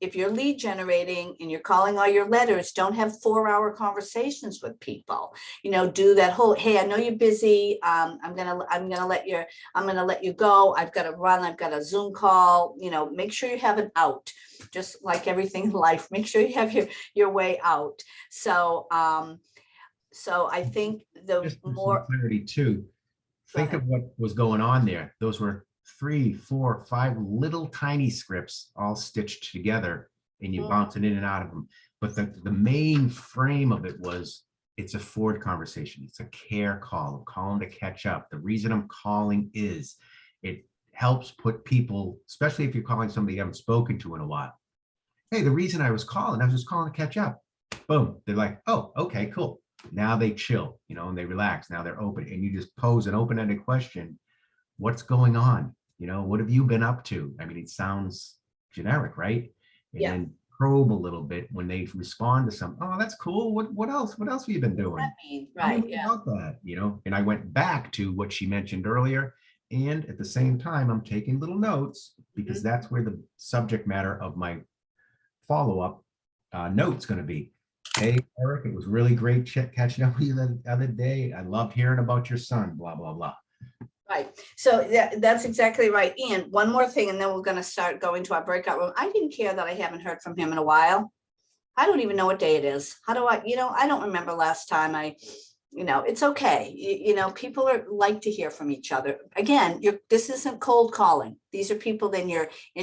if you're lead generating and you're calling all your letters, don't have 4-hour conversations with people. Do that whole, hey, I know you're busy. I'm gonna let you go. I've got to run. I've got a Zoom call. Make sure you have an out. Just like everything in life, make sure you have your way out. So I think Just for some clarity too. Think of what was going on there. Those were 3, 4, 5 little tiny scripts all stitched together, and you bouncing in and out of them. But the main frame of it was, it's a forward conversation. It's a care call. I'm calling to catch up. The reason I'm calling is it helps put people, especially if you're calling somebody you haven't spoken to in a while. Hey, the reason I was just calling to catch up. Boom. They're like, oh, okay, cool. Now they chill, and they relax. Now they're open, and you just pose an open-ended question. What's going on? What have you been up to? I mean, it sounds generic, right? And then probe a little bit when they respond to something. Oh, that's cool. What else? What else have you been doing? Right. Yeah. About that, and I went back to what she mentioned earlier. And at the same time, I'm taking little notes because that's where the subject matter of my follow-up note's going to be. Hey, Eric, it was really great catching up with you the other day. I loved hearing about your son, blah, blah, blah. Right. So that's exactly right. And one more thing, and then we're going to start going to our breakout room. I didn't care that I haven't heard from him in a while. I don't even know what day it is. How do I, I don't remember last time it's okay. People like to hear from each other. Again, this isn't cold calling. These are people in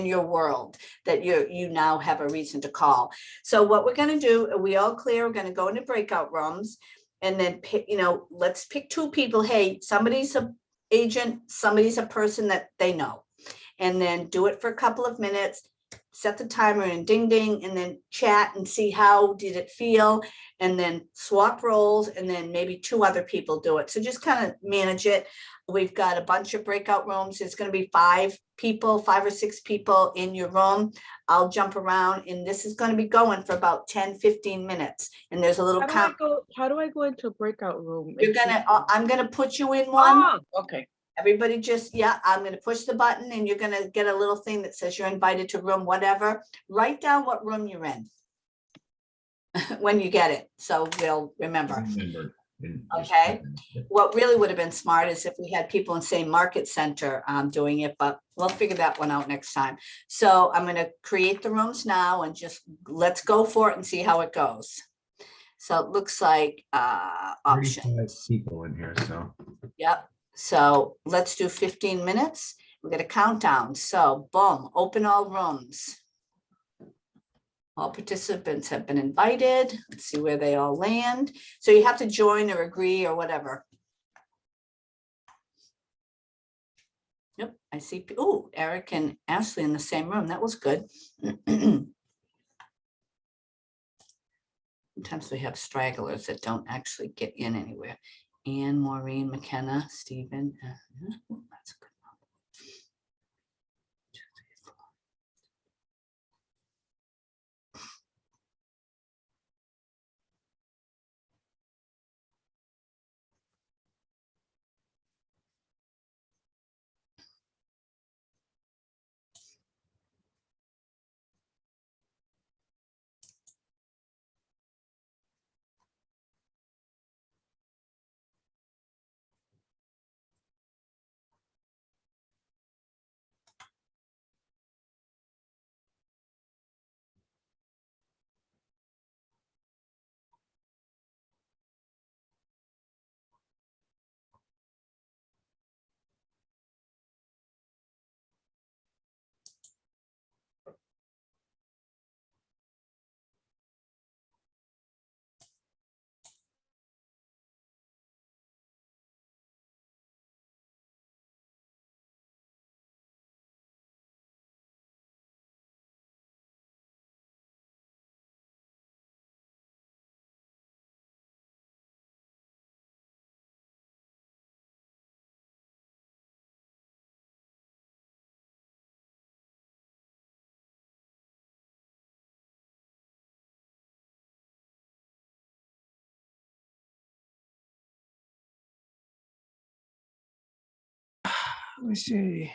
your world that you now have a reason to call. So what we're going to do, are we all clear? We're going to go into breakout rooms and then pick, let's pick two people. Hey, somebody's a agent, somebody's a person that they know, and then do it for a couple of minutes, set the timer and ding, ding, and then chat and see how did it feel, and then swap roles, and then maybe two other people do it. So just kind of manage it. We've got a bunch of breakout rooms. It's going to be 5 or 6 people in your room. I'll jump around, and this is going to be going for about 10-15 minutes. And there's a little count. How do I go into a breakout room? I'm going to put you in one. Oh, okay. Everybody I'm going to push the button, and you're going to get a little thing that says you're invited to room, whatever. Write down what room you're in when you get it. So we'll remember. Okay. What really would have been smart is if we had people in same market center doing it, but we'll figure that one out next time. So I'm going to create the rooms now and just let's go for it and see how it goes. So it looks like options. 35 people in here, so. Yep. So let's do 15 minutes. We're going to count down. So boom, open all rooms. All participants have been invited. Let's see where they all land. So you have to join or agree or whatever. Yep, I see. Oh, Eric and Ashley in the same room. That was good. Sometimes we have stragglers that don't actually get in anywhere. Anne, Maureen, McKenna, Stephen. That's a good. Let me see.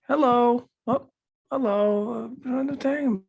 Hello. Oh, hello. Entertainment.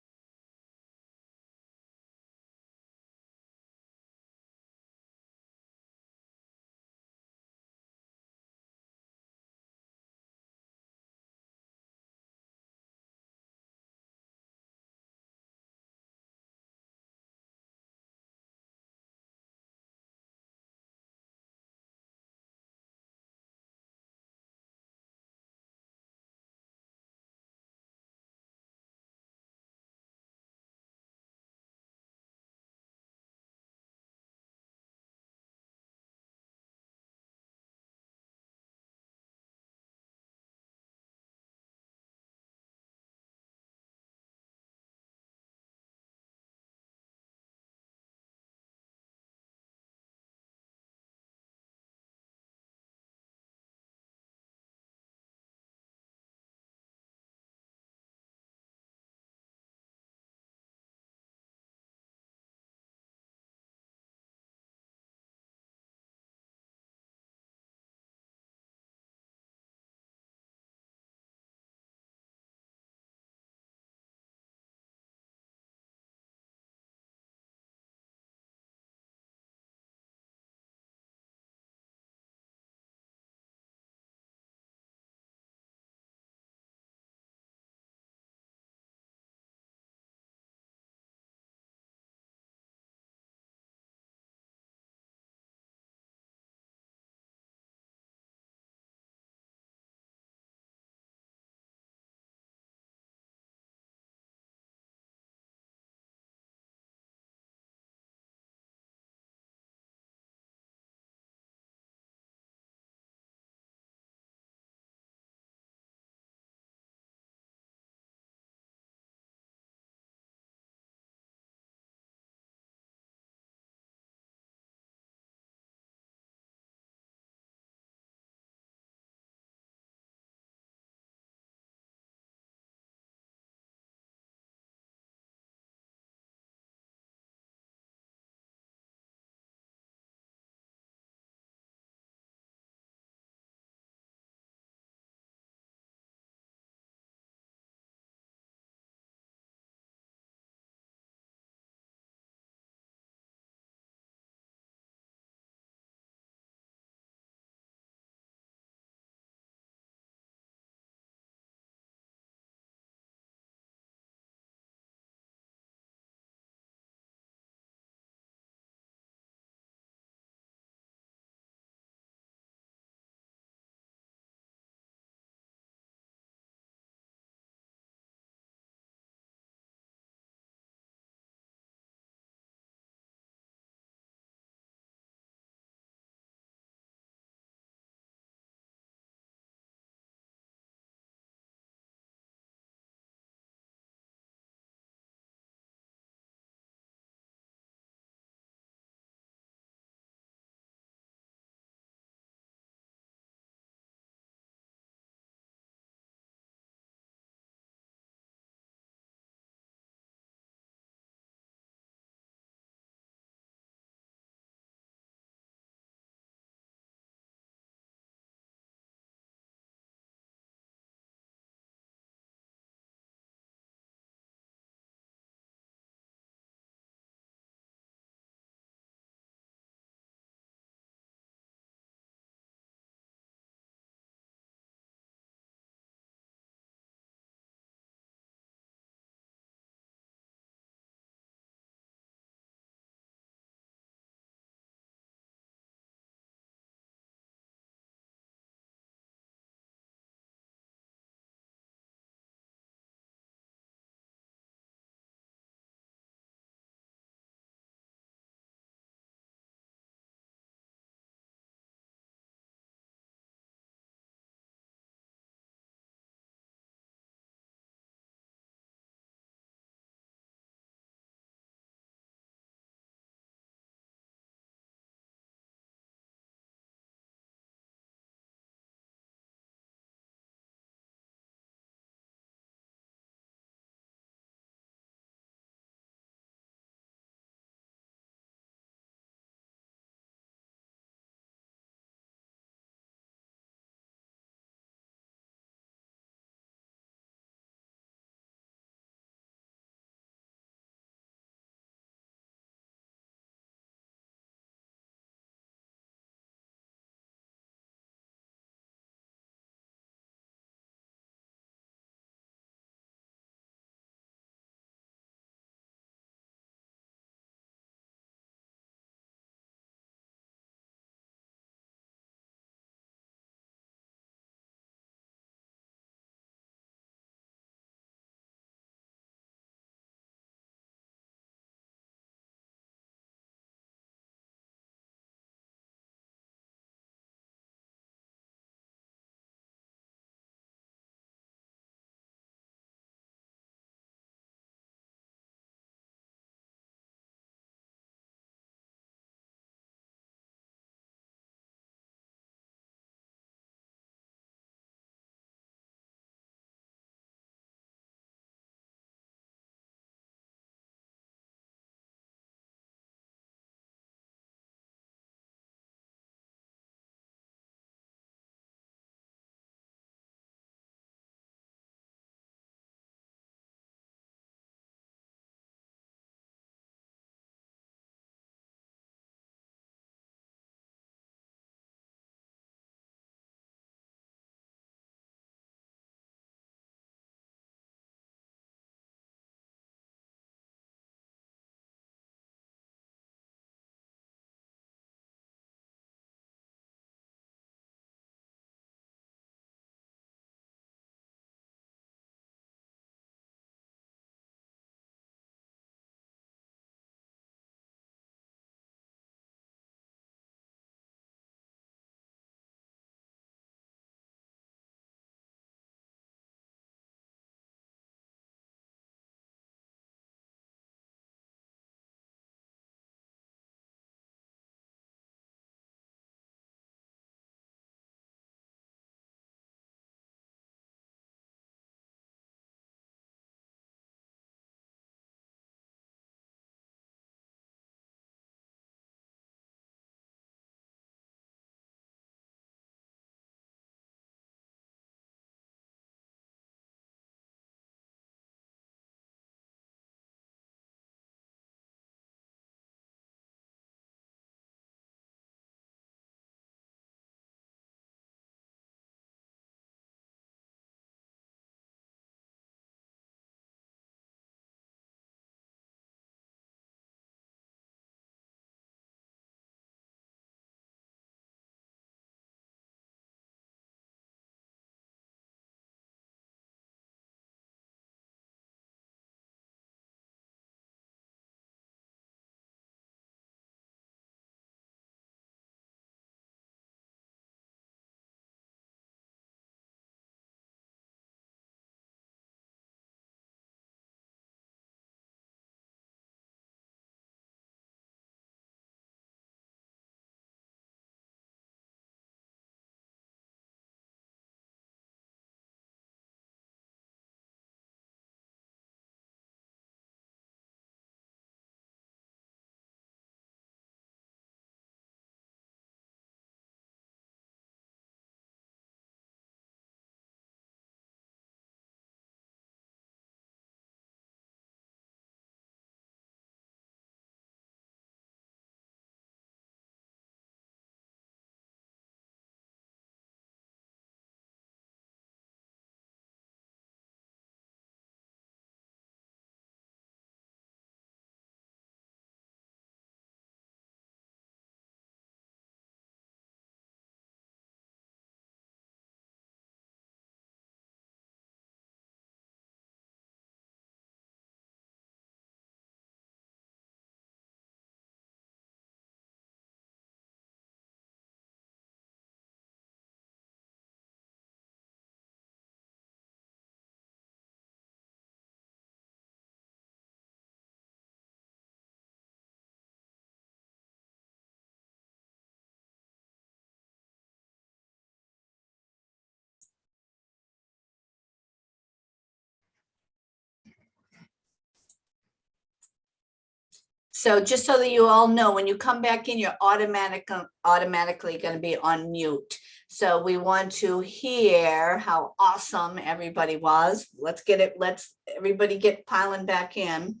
So just so that you all know, when you come back in, you're automatically going to be on mute. So we want to hear how awesome everybody was. Let's get it. Let's everybody get piling back in.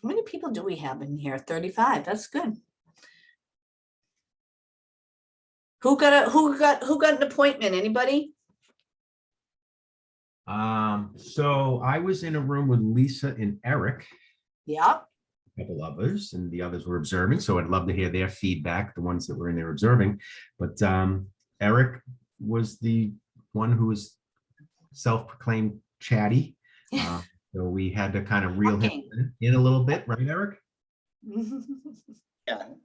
How many people do we have in here? 35. That's good. Who got an appointment? Anybody? So I was in a room with Lisa and Eric, Yeah. a couple others, and the others were observing. So I'd love to hear their feedback, the ones that were in there observing. But Eric was the one who was self-proclaimed chatty. So we had to kind of reel him in a little bit, right, Eric?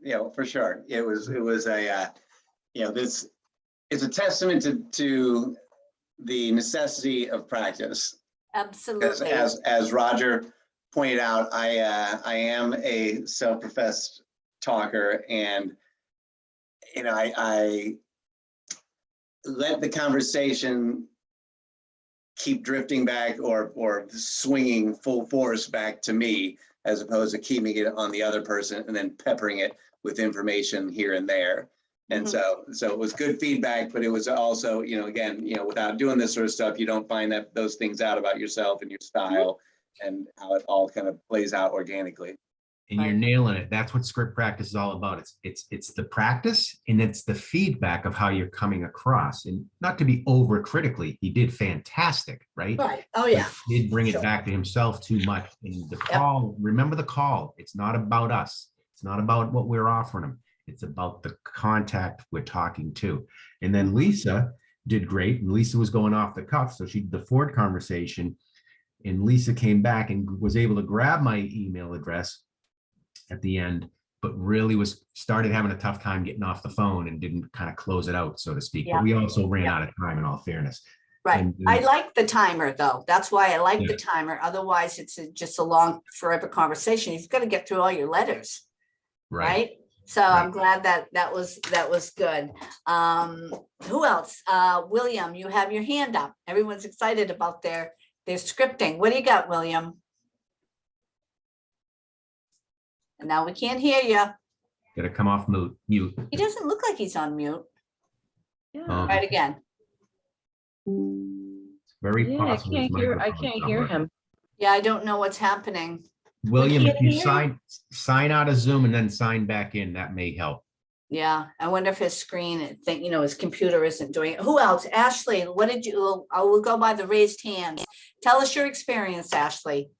Yeah, for sure. It was a, this is a testament to the necessity of practice. Absolutely. Because as Roger pointed out, I am a self-professed talker, and I let the conversation keep drifting back or swinging full force back to me, as opposed to keeping it on the other person and then peppering it with information here and there. And so it was good feedback, but it was also, again, without doing this sort of stuff, you don't find those things out about yourself and your style and how it all kind of plays out organically. And you're nailing it. That's what script practice is all about. It's the practice, and it's the feedback of how you're coming across. And not to be over critically, he did fantastic, right? Right. Oh yeah. But he did bring it back to himself too much. And the call, remember the call. It's not about us. It's not about what we're offering him. It's about the contact we're talking to. And then Lisa did great. And Lisa was going off the cuff. So she did the Ford conversation. And Lisa came back and was able to grab my email address at the end, but really started having a tough time getting off the phone and didn't kind of close it out, so to speak. But we also ran out of time, in all fairness. Right. And, I like the timer though. That's why I like the timer. Otherwise it's just a long forever conversation. You've got to get through all your letters. Right. So I'm glad that was good. Who else? William, you have your hand up. Everyone's excited about their scripting. What do you got, William? And now we can't hear you. Gotta come off mute. He doesn't look like he's on mute. Yeah. Try it again. It's very possible. I can't hear him. Yeah, I don't know what's happening. William, if you sign out of Zoom and then sign back in, that may help. Yeah, I wonder if his screen, his computer isn't doing it. Who else? Ashley, what did you, I will go by the raised hands. Tell us your experience, Ashley.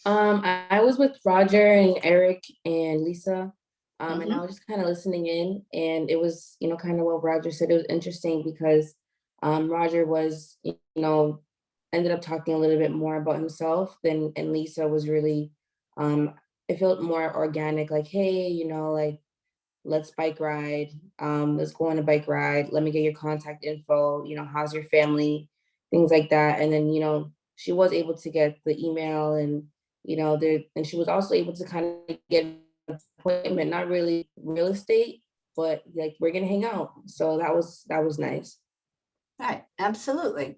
I was with Roger and Eric and Lisa, and I was just kind of listening in, and it was, kind of what Roger said. It was interesting because Roger was, ended up talking a little bit more about himself and Lisa was really, it felt more organic, like, hey, let's bike ride, let's go on a bike ride, let me get your contact info, how's your family, things like that. And then, she was able to get the email and, and she was also able to kind of get an appointment, not really real estate, but like, we're gonna hang out. So that was nice. Right, absolutely.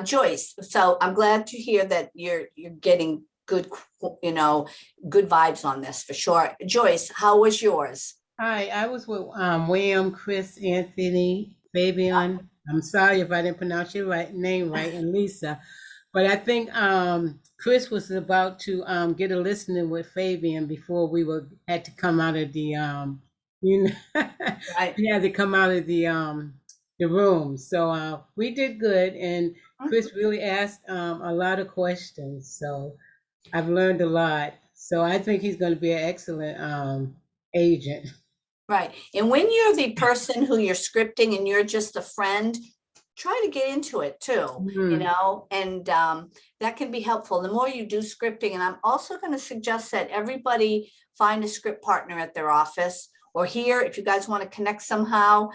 Joyce, so I'm glad to hear that you're getting good, good vibes on this for sure. Joyce, how was yours? Hi, I was with William, Chris, Anthony, Fabian. I'm sorry if I didn't pronounce your name right, and Lisa. But I think Chris was about to get a listening with Fabian before we had to come out of the we had to come out of the room. So we did good, and Chris really asked a lot of questions. So I've learned a lot. So I think he's going to be an excellent agent. Right. And when you're the person who you're scripting and you're just a friend, try to get into it too, and that can be helpful. The more you do scripting, and I'm also going to suggest that everybody find a script partner at their office or here, if you guys want to connect somehow,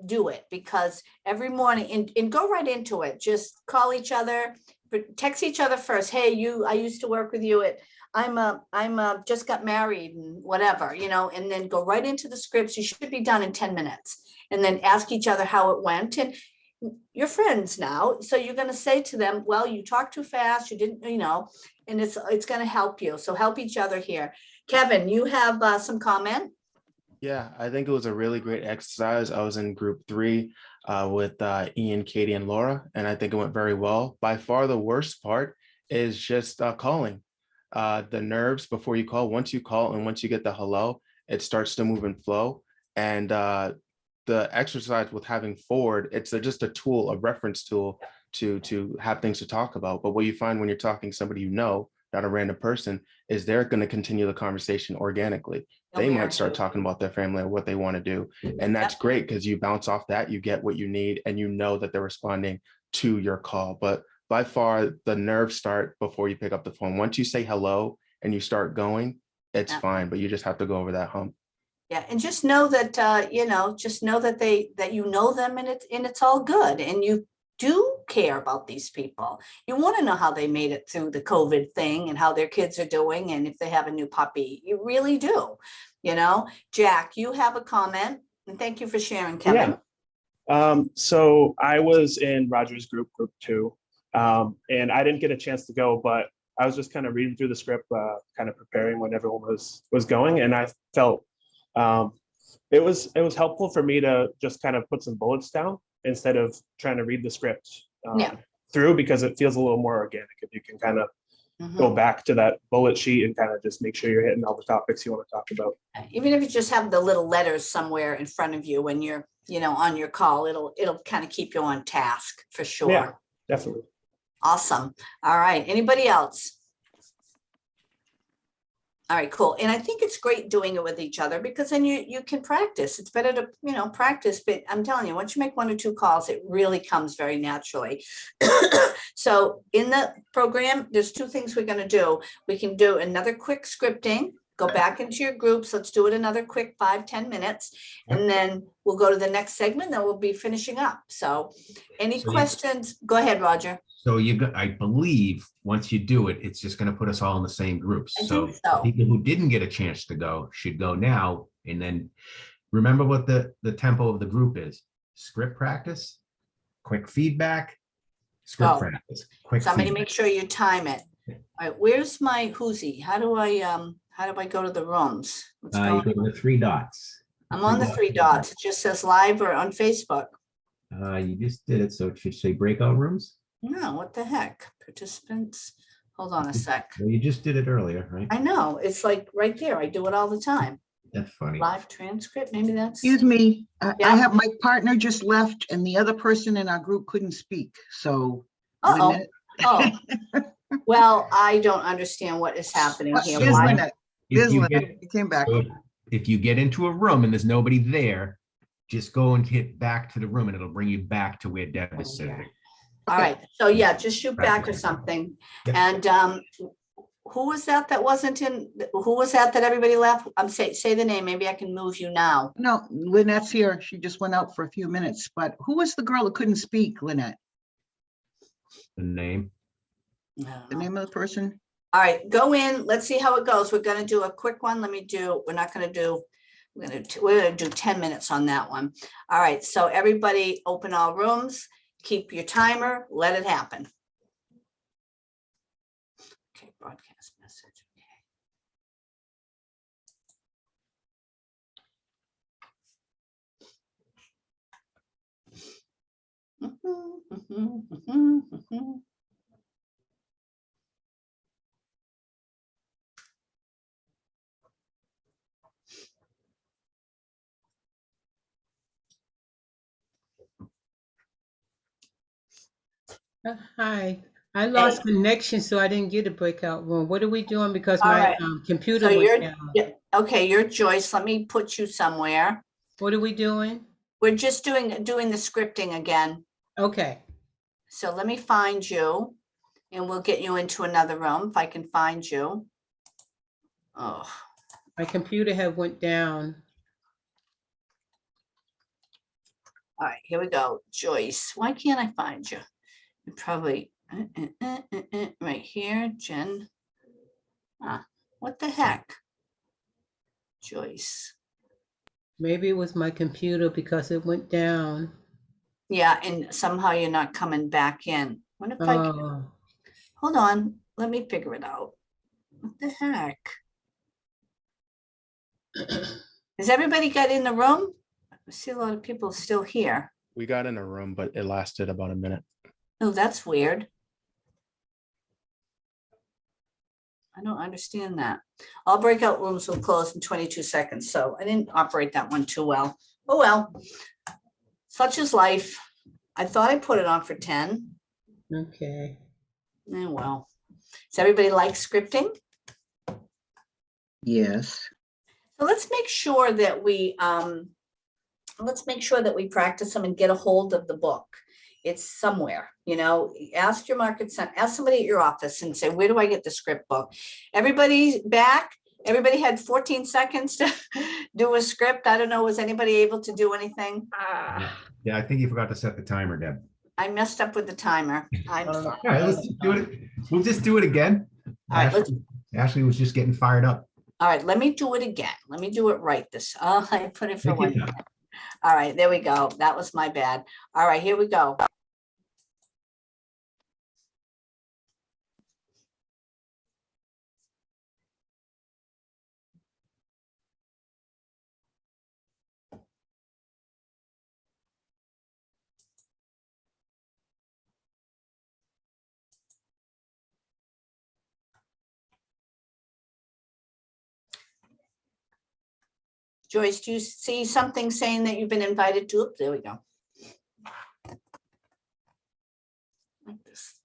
do it, because every morning and go right into it. Just call each other, text each other first. Hey, I used to work with you at, I'm just got married and whatever, and then go right into the scripts. You should be done in 10 minutes. And then ask each other how it went. And you're friends now. So you're going to say to them, well, you talked too fast. You didn't, and it's going to help you. So help each other here. Kevin, you have some comment? Yeah, I think it was a really great exercise. I was in group 3 with Ian, Katie, and Laura, and I think it went very well. By far, the worst part is just calling. The nerves before you call. Once you call and once you get the hello, it starts to move and flow. And the exercise with having forward, it's just a tool, a reference tool to have things to talk about. But what you find when you're talking to somebody you know, not a random person, is they're going to continue the conversation organically. They might start talking about their family or what they want to do. And that's great because you bounce off that, you get what you need, and you know that they're responding to your call. But by far, the nerves start before you pick up the phone. Once you say hello and you start going, it's fine, but you just have to go over that hump. Yeah, and just know that, just know that that you know them, and it's all good. And you do care about these people. You want to know how they made it through the COVID thing and how their kids are doing, and if they have a new puppy. You really do. Jack, you have a comment, and thank you for sharing, Kevin. Yeah. So I was in Roger's group 2, and I didn't get a chance to go, but I was just kind of reading through the script, kind of preparing when everyone was going, and I felt it was helpful for me to just kind of put some bullets down instead of trying to read the script through, because it feels a little more organic if you can kind of go back to that bullet sheet and kind of just make sure you're hitting all the topics you want to talk about. Even if you just have the little letters somewhere in front of you when you're, on your call, it'll kind of keep you on task for sure. Yeah, definitely. Awesome. All right. Anybody else? All right, cool. And I think it's great doing it with each other, because then you can practice. It's better to, practice, but I'm telling you, once you make 1 or 2 calls, it really comes very naturally. So in the program, there's 2 things we're going to do. We can do another quick scripting, go back into your groups. Let's do it another quick 5-10 minutes. And then we'll go to the next segment, then we'll be finishing up. So any questions? Go ahead, Roger. So I believe once you do it, it's just going to put us all in the same groups. I So think so. people who didn't get a chance to go should go now. And then remember what the tempo of the group is. Script practice, quick feedback, script practice, quick Somebody feedback. make sure you time it. All right, where's my whoosie? How do I go to the rooms? You go to the 3 dots. I'm on the 3 dots. It just says live or on Facebook. You just did it, so it should say breakout rooms. No, what the heck? Participants. Hold on a sec. Well, you just did it earlier, right? I know. It's like right there. I do it all the time. That's funny. Live transcript. Maybe that's. Excuse me. Yeah. I have my partner just left and the other person in our group couldn't speak. So. Uh-oh. Oh. Well, I don't understand what is happening here. Here's Why? Lynette. Here's Lynette. He came back. If you get into a room and there's nobody there, just go and hit back to the room and it'll bring you back to where Deb is sitting. All right. So yeah, just shoot back or something. And who was that wasn't in? Who was that everybody left? Say the name. Maybe I can move you now. No, Lynette's here. She just went out for a few minutes. But who was the girl that couldn't speak, Lynette? The name. The name of the person? All right, go in. Let's see how it goes. We're going to do a quick one. We're going to do 10 minutes on that one. All right, so everybody open all rooms, keep your timer, let it happen. Okay, broadcast message. Okay. Hi, I lost connection, so I didn't get a breakout room. What are we doing? Because All my right. computer So went down. okay, you're Joyce. Let me put you somewhere. What are we doing? We're just doing the scripting again. Okay. So let me find you and we'll get you into another room if I can find you. Oh, My computer had went down. all right, here we go. Joyce, why can't I find you? You probably right here, Jen. What the heck? Joyce. Maybe it was my computer because it went down. Yeah, and somehow you're not coming back in. What if I can, hold on. let me figure it out. What the heck? Has everybody got in the room? I see a lot of people still here. We got in a room, but it lasted about a minute. Oh, that's weird. I don't understand that. All breakout rooms will close in 22 seconds, so I didn't operate that one too well. Oh, well, such is life. I thought I put it on for 10. Okay. Well, does everybody like scripting? Yes. So let's make sure that we practice them and get a hold of the book. It's somewhere, ask your market center, ask somebody at your office and say, where do I get the script book? Everybody's back. Everybody had 14 seconds to do a script. I don't know, was anybody able to do anything? Yeah, I think you forgot to set the timer, Deb. I messed up with the timer. I'm sorry. All right, let's just do it. We'll just do it again. All right, Ashley was just getting fired up. All right, let me do it again. Let me do it right I put it for Take your one. time. All right, there we go. That was my bad. All right, here we go. Joyce, do you see something saying that you've been invited to? There we go. Like this.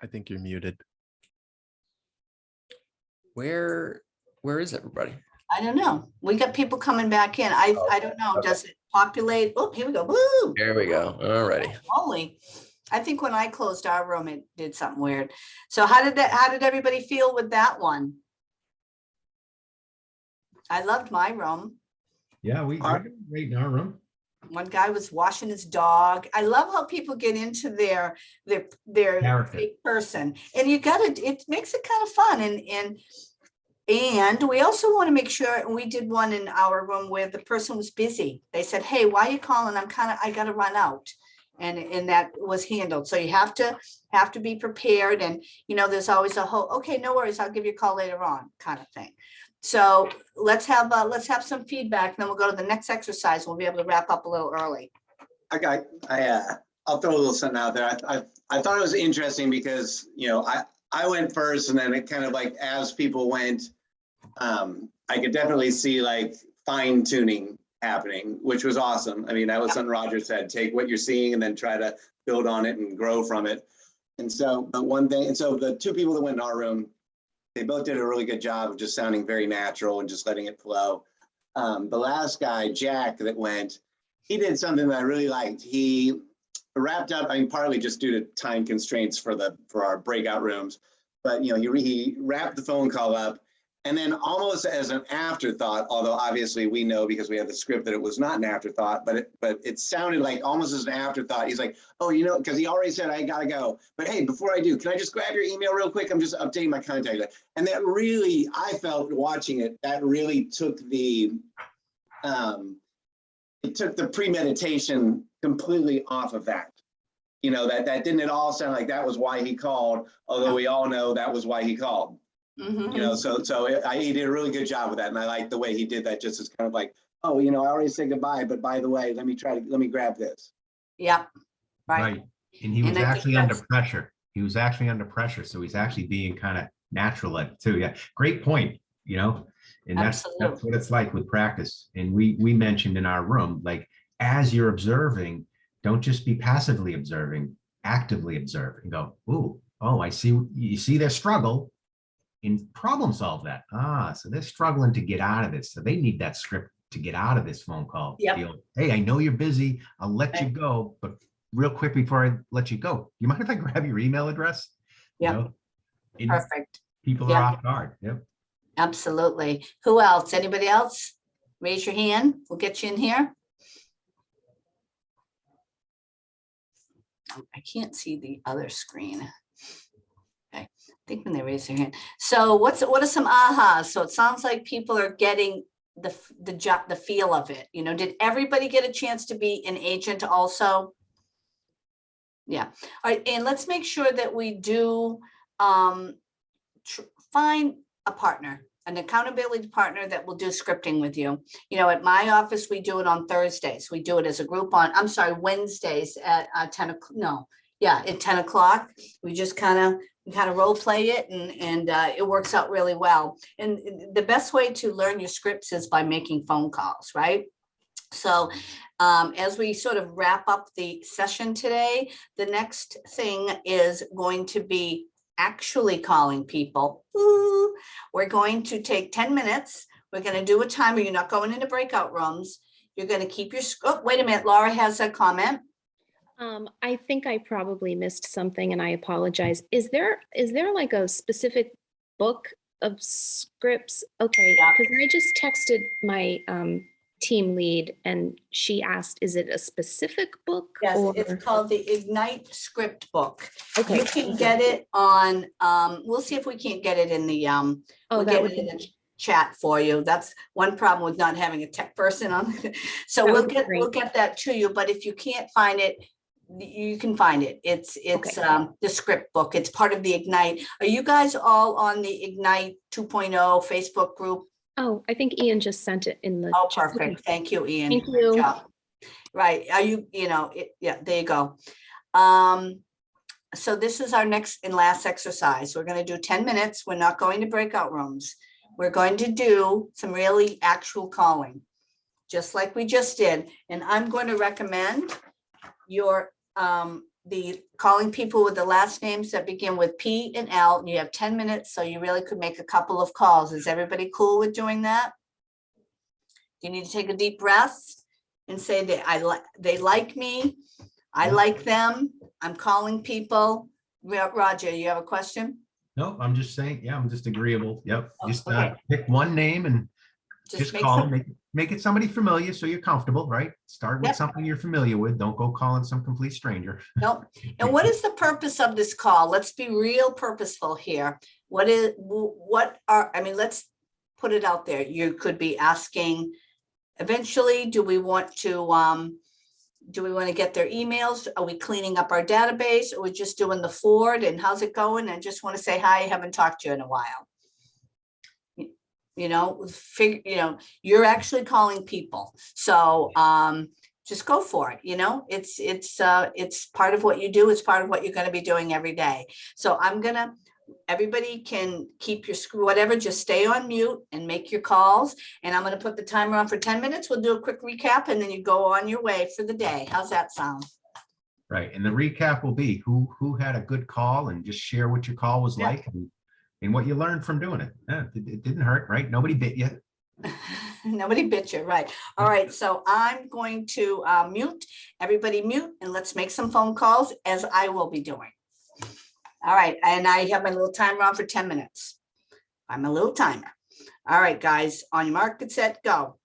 I think you're muted. Where is everybody? I don't know. We got people coming back in. I don't know. Okay. Does it populate? Oh, here we go. Woo! There we go. Alrighty. Holy. I think when I closed our room, it did something weird. So how did everybody feel with that one? I loved my room. Yeah, we're doing great in our room. One guy was washing his dog. I love how people get into their Character. fake person, and it makes it kind of fun. And we also want to make sure, and we did one in our room where the person was busy. They said, "Hey, why are you calling? I got to run out." And that was handled. So you have to be prepared. And, there's always okay, no worries. I'll give you a call later on kind of thing. So let's have some feedback. Then we'll go to the next exercise. We'll be able to wrap up a little early. I'll throw a little something out there. I thought it was interesting because, I went first, and then it kind of like, as people went, I could definitely see like fine tuning happening, which was awesome. I mean, that was something Roger said, take what you're seeing and then try to build on it and grow from it. And so the two people that went in our room, they both did a really good job of just sounding very natural and just letting it flow. The last guy, Jack, that went, he did something that I really liked. He wrapped up, partly just due to time constraints for our breakout rooms, but he wrapped the phone call up, and then almost as an afterthought, although obviously we know because we have the script that it was not an afterthought, but it sounded like almost as an afterthought. He's like, oh, because he already said, I gotta go. But hey, before I do, can I just grab your email real quick? I'm just updating my contact list. And that really, I felt watching it, that really took the premeditation completely off of that. That didn't at all sound like that was why he called, although we all know that was why he called. Mm-hmm. He did a really good job with that, and I like the way he did that. Just as kind of like, oh, I already said goodbye, but by the way, let me grab this. Yeah, right. And he was actually under pressure. He was actually under pressure, so he's actually being kind of natural at it too. Yeah, great point. And that's what it's like with practice. And we mentioned in our room, like, as you're observing, don't just be passively observing, actively observe and go, oh, I see. You see their struggle. And problem solve that. So they're struggling to get out of this. So they need that script to get out of this phone call. Yep. Hey, I know you're busy. I'll let you go. But real quick before I let you go, you mind if I grab your email address? Yeah. Perfect. People are off guard. Yep. Absolutely. Who else? Anybody else? Raise your hand. We'll get you in here. I can't see the other screen. Okay. I think when they raise their hand. So what are some ahas? So it sounds like people are getting the feel of it. Did everybody get a chance to be an agent also? Yeah. All right. And let's make sure that we do find a partner, an accountability partner that will do scripting with you. At my office, we do it on Thursdays. We do it as a group on, Wednesdays at 10 o'clock. No. Yeah, at 10 o'clock. We just kind of role play it, and it works out really well. And the best way to learn your scripts is by making phone calls, right? So as we sort of wrap up the session today, the next thing is going to be actually calling people. Ooh, we're going to take 10 minutes. We're going to do a timer. You're not going into breakout rooms. You're going to keep your, wait a minute, Laura has a comment. I think I probably missed something and I apologize. Is there like a specific book of scripts? Okay, because I just texted my team lead and she asked, is it a specific book? Yes, or? it's called the Ignite Script Book. Okay. You can get it on, we'll see if we can't get it in the, we'll get it in the chat for you. That's one problem with not having a tech person on. So we'll get that to you, but if you can't find it, you can find it. It's the script book. It's part of the Ignite. Are you guys all on the Ignite 2.0 Facebook group? Oh, I think Ian just sent it in the chat. Perfect. Thank you, Ian. Thank you. Good job. Right. Are you, yeah, there you go. So this is our next and last exercise. We're going to do 10 minutes. We're not going to breakout rooms. We're going to do some really actual calling, just like we just did. And I'm going to recommend your the calling people with the last names that begin with P and L, and you have 10 minutes, so you really could make a couple of calls. Is everybody cool with doing that? You need to take a deep breath and say that they like me, I like them, I'm calling people. Roger, you have a question? Nope, I'm just saying, yeah, I'm just agreeable. Yep. Just okay. pick one name and just make call some- them, make it somebody familiar so you're comfortable, right? Start with Yep. something you're familiar with. Don't go calling some complete stranger. Nope. And what is the purpose of this call? Let's be real purposeful here. Let's put it out there. You could be asking, eventually, do we want to get their emails? Are we cleaning up our database? Or we just doing the Ford and how's it going? And just want to say hi, haven't talked to you in a while. You're actually calling people. So just go for it. It's part of what you do. It's part of what you're going to be doing every day. So everybody can keep your whatever, just stay on mute and make your calls. And I'm going to put the timer on for 10 minutes. We'll do a quick recap and then you go on your way for the day. How's that sound? Right. And the recap will be who had a good call, and just share what your call was like and what you learned from doing it. Yeah, it didn't hurt, right? Nobody bit you. Nobody bit you, right? All right, so I'm going to mute, everybody mute, and let's make some phone calls as I will be doing. All right, and I have my little timer on for 10 minutes. I'm a little timer. All right, guys, on your mark, get set, go.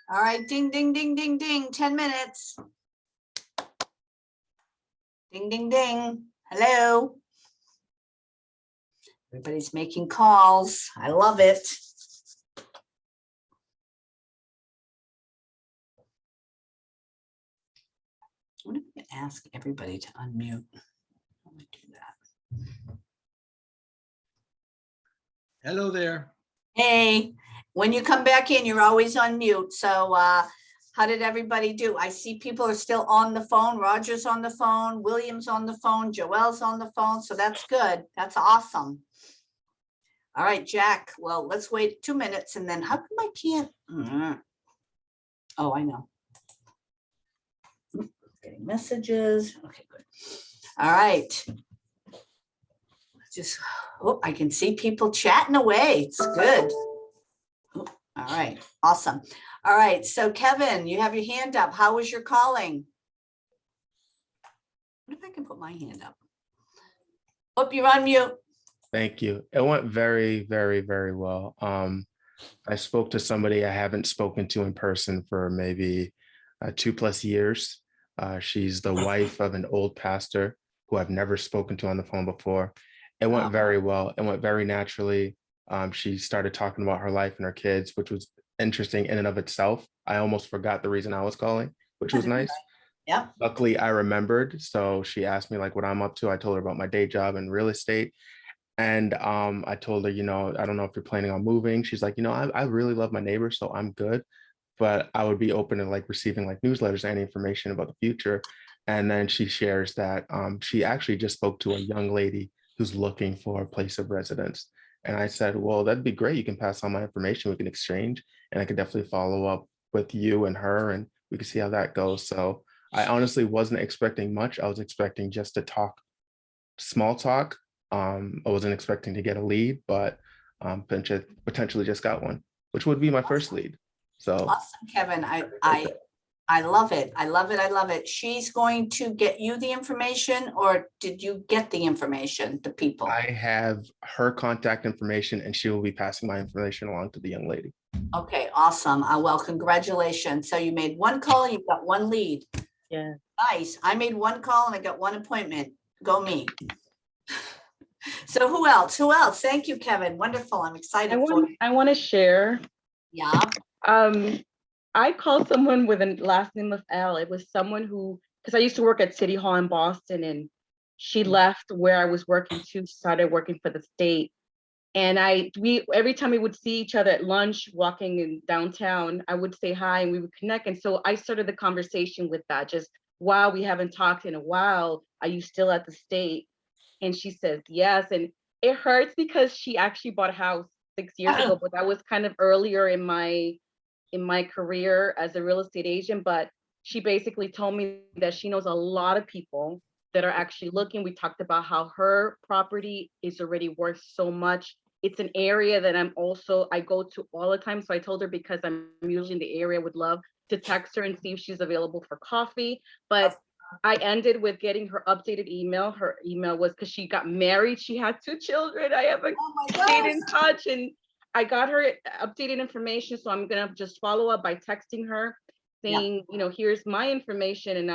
All right, ding, ding, ding, ding, ding, 10 minutes. Ding, ding, ding. Hello. Everybody's making calls. I love it. What if I ask everybody to unmute? Let me do that. Hello there. Hey, when you come back in, you're always on mute. So how did everybody do? I see people are still on the phone. Roger's on the phone, William's on the phone, Joelle's on the phone. So that's good. That's awesome. All right, Jack. Well, let's wait 2 minutes and then how come I can't? Oh, I know. Getting messages. Okay, good. All right. Just, oh, I can see people chatting away. It's good. Oh, all right, awesome. All right, so Kevin, you have your hand up. How was your calling? What if I can put my hand up? Oh, you're on mute. Thank you. It went very, very, very well. I spoke to somebody I haven't spoken to in person for maybe 2+ years. She's the wife of an old pastor who I've never spoken to on the phone before. It went very well. It went very naturally. She started talking about her life and her kids, which was interesting in and of itself. I almost forgot the reason I was calling, which was nice. Yeah. Luckily, I remembered. So she asked me like what I'm up to. I told her about my day job in real estate. And I told her, you know, I don't know if you're planning on moving. She's like, you know, I really love my neighbors, so I'm good. But I would be open to like receiving like newsletters and information about the future. And then she shares that she actually just spoke to a young lady who's looking for a place of residence. And I said, well, that'd be great. You can pass on my information. We can exchange, and I could definitely follow up with you and her, and we can see how that goes. So I honestly wasn't expecting much. I was expecting just to talk, small talk. I wasn't expecting to get a lead, but potentially just got one, which would be my first lead. So awesome, Kevin. I love it. I love it. I love it. She's going to get you the information, or did you get the information, the people? I have her contact information, and she will be passing my information along to the young lady. Okay, awesome. Well, congratulations. So you made one call, you got one lead. Yeah. Nice. I made one call and I got one appointment. Go me. So who else? Who else? Thank you, Kevin. Wonderful. I'm excited for you. I want to share. Yeah. I called someone with a last name of L. It was someone who, because I used to work at City Hall in Boston, and she left where I was working to, started working for the state. And we every time we would see each other at lunch, walking in downtown, I would say hi and we would connect. And so I started the conversation with that. Just, wow, we haven't talked in a while. Are you still at the state? And she says yes. And it hurts because she actually bought a house 6 years ago, but that was kind of earlier in my career as a real estate agent. But she basically told me that she knows a lot of people that are actually looking. We talked about how her property is already worth so much. It's an area that I go to all the time. So I told her, because I'm usually in the area, I would love to text her and see if she's available for coffee. But I ended with getting her updated email. Her email was, because she got married, she had 2 children. I haven't stayed in touch, and I got her updated information. So I'm gonna just follow up by texting her saying, you know, here's my information, and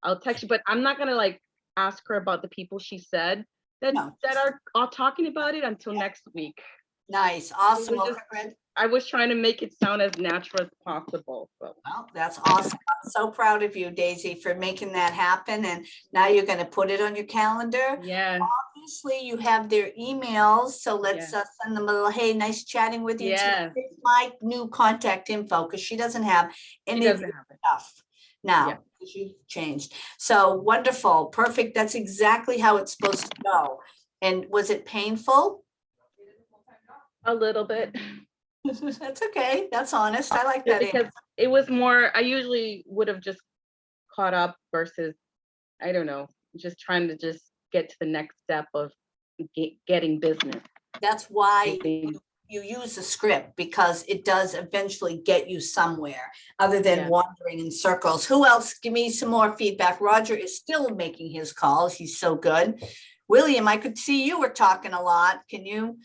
I'll text you, but I'm not gonna like ask her about the people she said that are all talking about it until next week. Nice. Awesome. I was trying to make it sound as natural as possible. So. Well, that's awesome. I'm so proud of you, Daisy, for making that happen. And now you're going to put it on your calendar. Yeah. Obviously, you have their emails. So let's send them a little, hey, nice chatting with you. Yeah. It's my new contact info, because she doesn't have any of your stuff now. You've changed. So wonderful. Perfect. That's exactly how it's supposed to go. And was it painful? A little bit. That's okay. That's honest. I like that. Because it was more, I usually would have just caught up versus, I don't know, just trying to just get to the next step of getting business. That's why you use the script, because it does eventually get you somewhere other than wandering in circles. Who else? Give me some more feedback. Roger is still making his calls. He's so good. William, I could see you were talking a lot. Can you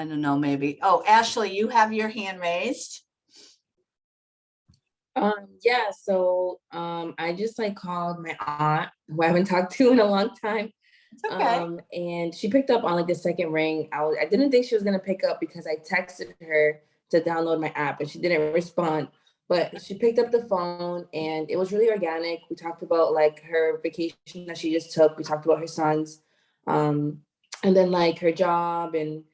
I don't know, maybe. Oh, Ashley, you have your hand raised. Yeah, so I just like called my aunt who I haven't talked to in a long time. It's okay. And she picked up on like the second ring. I didn't think she was gonna pick up because I texted her to download my app and she didn't respond. But she picked up the phone and it was really organic. We talked about like her vacation that she just took. We talked about her sons, and then like her job and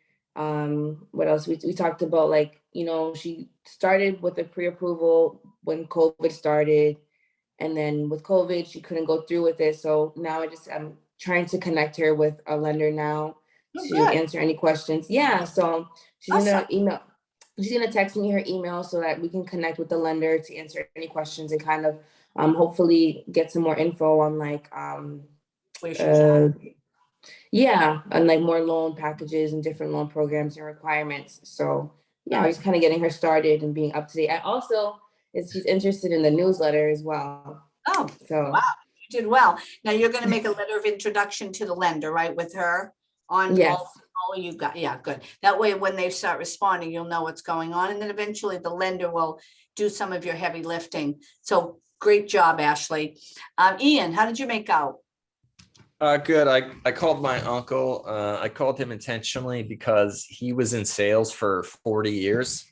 what else? We talked about like, she started with a pre-approval when COVID started. And then with COVID, she couldn't go through with it. So now I'm trying to connect her with a lender now Oh, to good. answer any questions. Yeah. So she's Awesome. gonna text me her email so that we can connect with the lender to answer any questions and kind of hopefully get some more info on like Where she's at. yeah, and like more loan packages and different loan programs and requirements. So yeah, I was kind of getting her started and being up to date. I also she's interested in the newsletter as well. Oh, so wow, you did well. Now you're going to make a letter of introduction to the lender, right, with her on Yes. all you got. Yeah, good. That way, when they start responding, you'll know what's going on, and then eventually the lender will do some of your heavy lifting. So great job, Ashley. Ian, how did you make out? Good. I called my uncle. I called him intentionally because he was in sales for 40 years.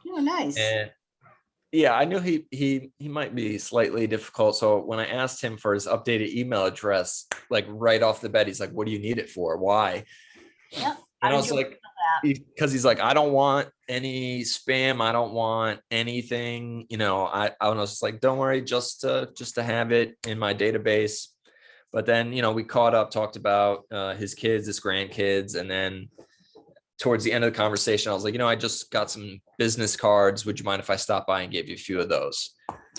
Oh, nice. And yeah, I knew he might be slightly difficult. So when I asked him for his updated email address, like right off the bat, he's like, "What do you need it for? Why?" Yeah. And I was like, because he's like, "I don't want any spam. I don't want anything." I was just like, "Don't worry, just to have it in my database." But then, we caught up, talked about his kids, his grandkids, and then towards the end of the conversation, I was like, I just got some business cards. Would you mind if I stopped by and gave you a few of those?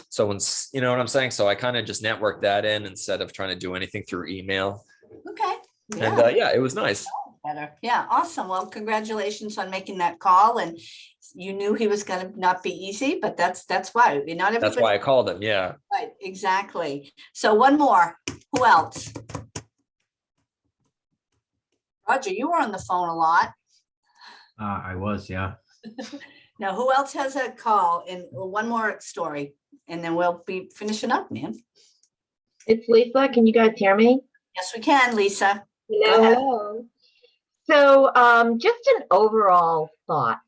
So once, you know what I'm saying? So I kind of just networked that in instead of trying to do anything through email. Okay. And yeah, it was nice. Better. Yeah, awesome. Well, congratulations on making that call. And you knew he was going to not be easy, but that's why. Not everybody. That's why I called him. Yeah. Right, exactly. So one more. Who else? Roger, you were on the phone a lot. I was, yeah. Now, who else has a call? And one more story, and then we'll be finishing up, man. It's Lisa. Can you guys hear me? Yes, we can, Lisa. Hello. So just an overall thought.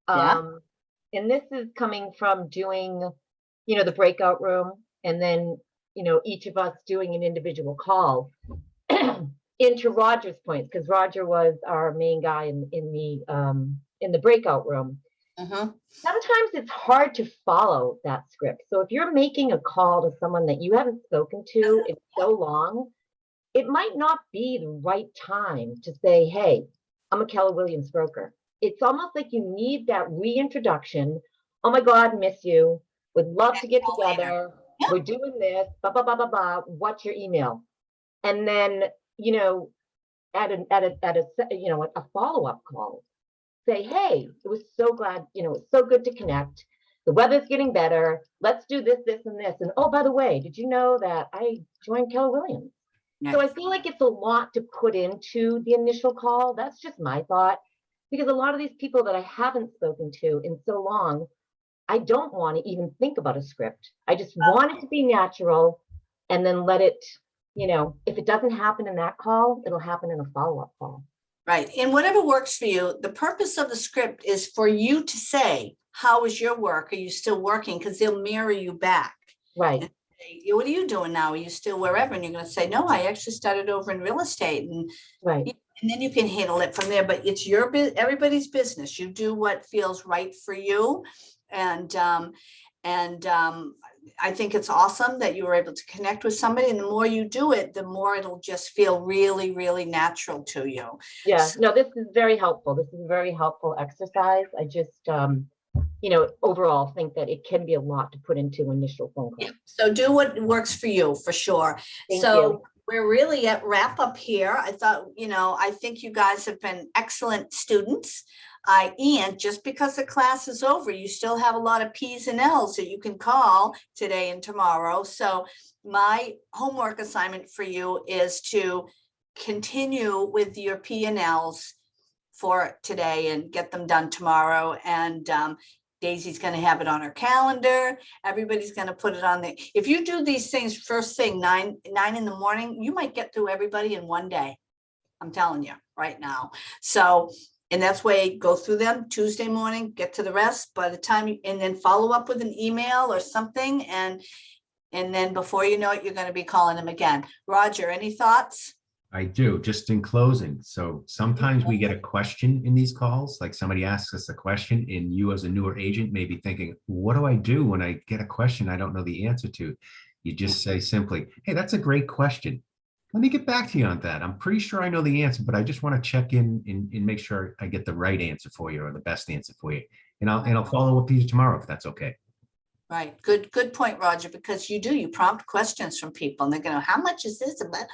And this is coming from doing, the breakout room, and then, each of us doing an individual call into Roger's points, because Roger was our main guy in the breakout room. Sometimes it's hard to follow that script. So if you're making a call to someone that you haven't spoken to in so long, it might not be the right time to say, "Hey, I'm a Keller Williams broker." It's almost like you need that reintroduction. "Oh my God, miss you. Would love to get together. We're doing this, blah, blah, blah, blah, blah. What's your email?" And then, at a follow-up call, say, "Hey, it was so glad, it's so good to connect. The weather's getting better. Let's do this, this, and this. And oh, by the way, did you know that I joined Keller Williams?" So I feel like it's a lot to put into the initial call. That's just my thought, because a lot of these people that I haven't spoken to in so long, I don't want to even think about a script. I just want it to be natural, and then let it, if it doesn't happen in that call, it'll happen in a follow-up call. Right. And whatever works for you, the purpose of the script is for you to say, "How is your work? Are you still working?" Because they'll mirror you back. Right. And say, "What are you doing now? Are you still wherever?" And you're going to say, "No, I actually started over in real estate." And right. And then you can handle it from there. But it's everybody's business. You do what feels right for you. And I think it's awesome that you were able to connect with somebody. And the more you do it, the more it'll just feel really, really natural to you. Yeah, no, this is very helpful. This is a very helpful exercise. I just, overall think that it can be a lot to put into initial phone calls. Yeah. So do what works for you, for sure. Thank so you. We're really at wrap up here. I thought, I think you guys have been excellent students. And just because the class is over, you still have a lot of P's and L's that you can call today and tomorrow. So my homework assignment for you is to continue with your P and L's for today and get them done tomorrow. And Daisy's going to have it on her calendar. Everybody's going to put it on there. If you do these things first thing, 9 in the morning, you might get through everybody in one day. I'm telling you right now. So, and that's way, go through them Tuesday morning, get to the rest by the time you, and then follow up with an email or something. And then before you know it, you're going to be calling them again. Roger, any thoughts? I do, just in closing. So sometimes we get a question in these calls, like somebody asks us a question and you as a newer agent may be thinking, what do I do when I get a question I don't know the answer to? You just say simply, hey, that's a great question. Let me get back to you on that. I'm pretty sure I know the answer, but I just want to check in and make sure I get the right answer for you or the best answer for you. And I'll follow up with you tomorrow if that's okay. Right. Good point, Roger, because you prompt questions from people and they're going to, how much is this about,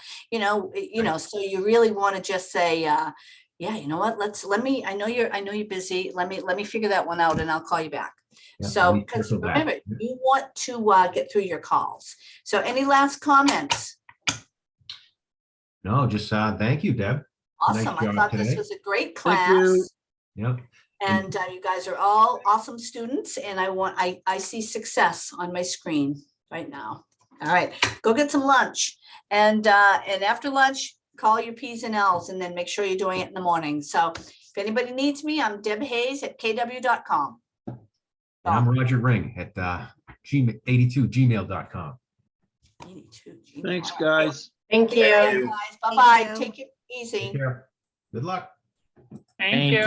so you really want to just say, yeah, you know what, I know you're busy. Let me figure that one out and I'll call you back. Yeah, So, let me because circle back. remember, you want to get through your calls. So any last comments? No, just thank you, Deb. Awesome. Nice I job thought this today. was a great Thank you. class. Yeah. And you guys are all awesome students, and I see success on my screen right now. All right, go get some lunch, and after lunch, call your P's and L's, and then make sure you're doing it in the morning. So if anybody needs me, I'm Deb Hayes at kw.com. And I'm Roger Ring at 82gmail.com. 82 Thanks, guys. Thank Take care, you. guys. Bye-bye. you. Take it easy. Take care. Good luck. Thank you.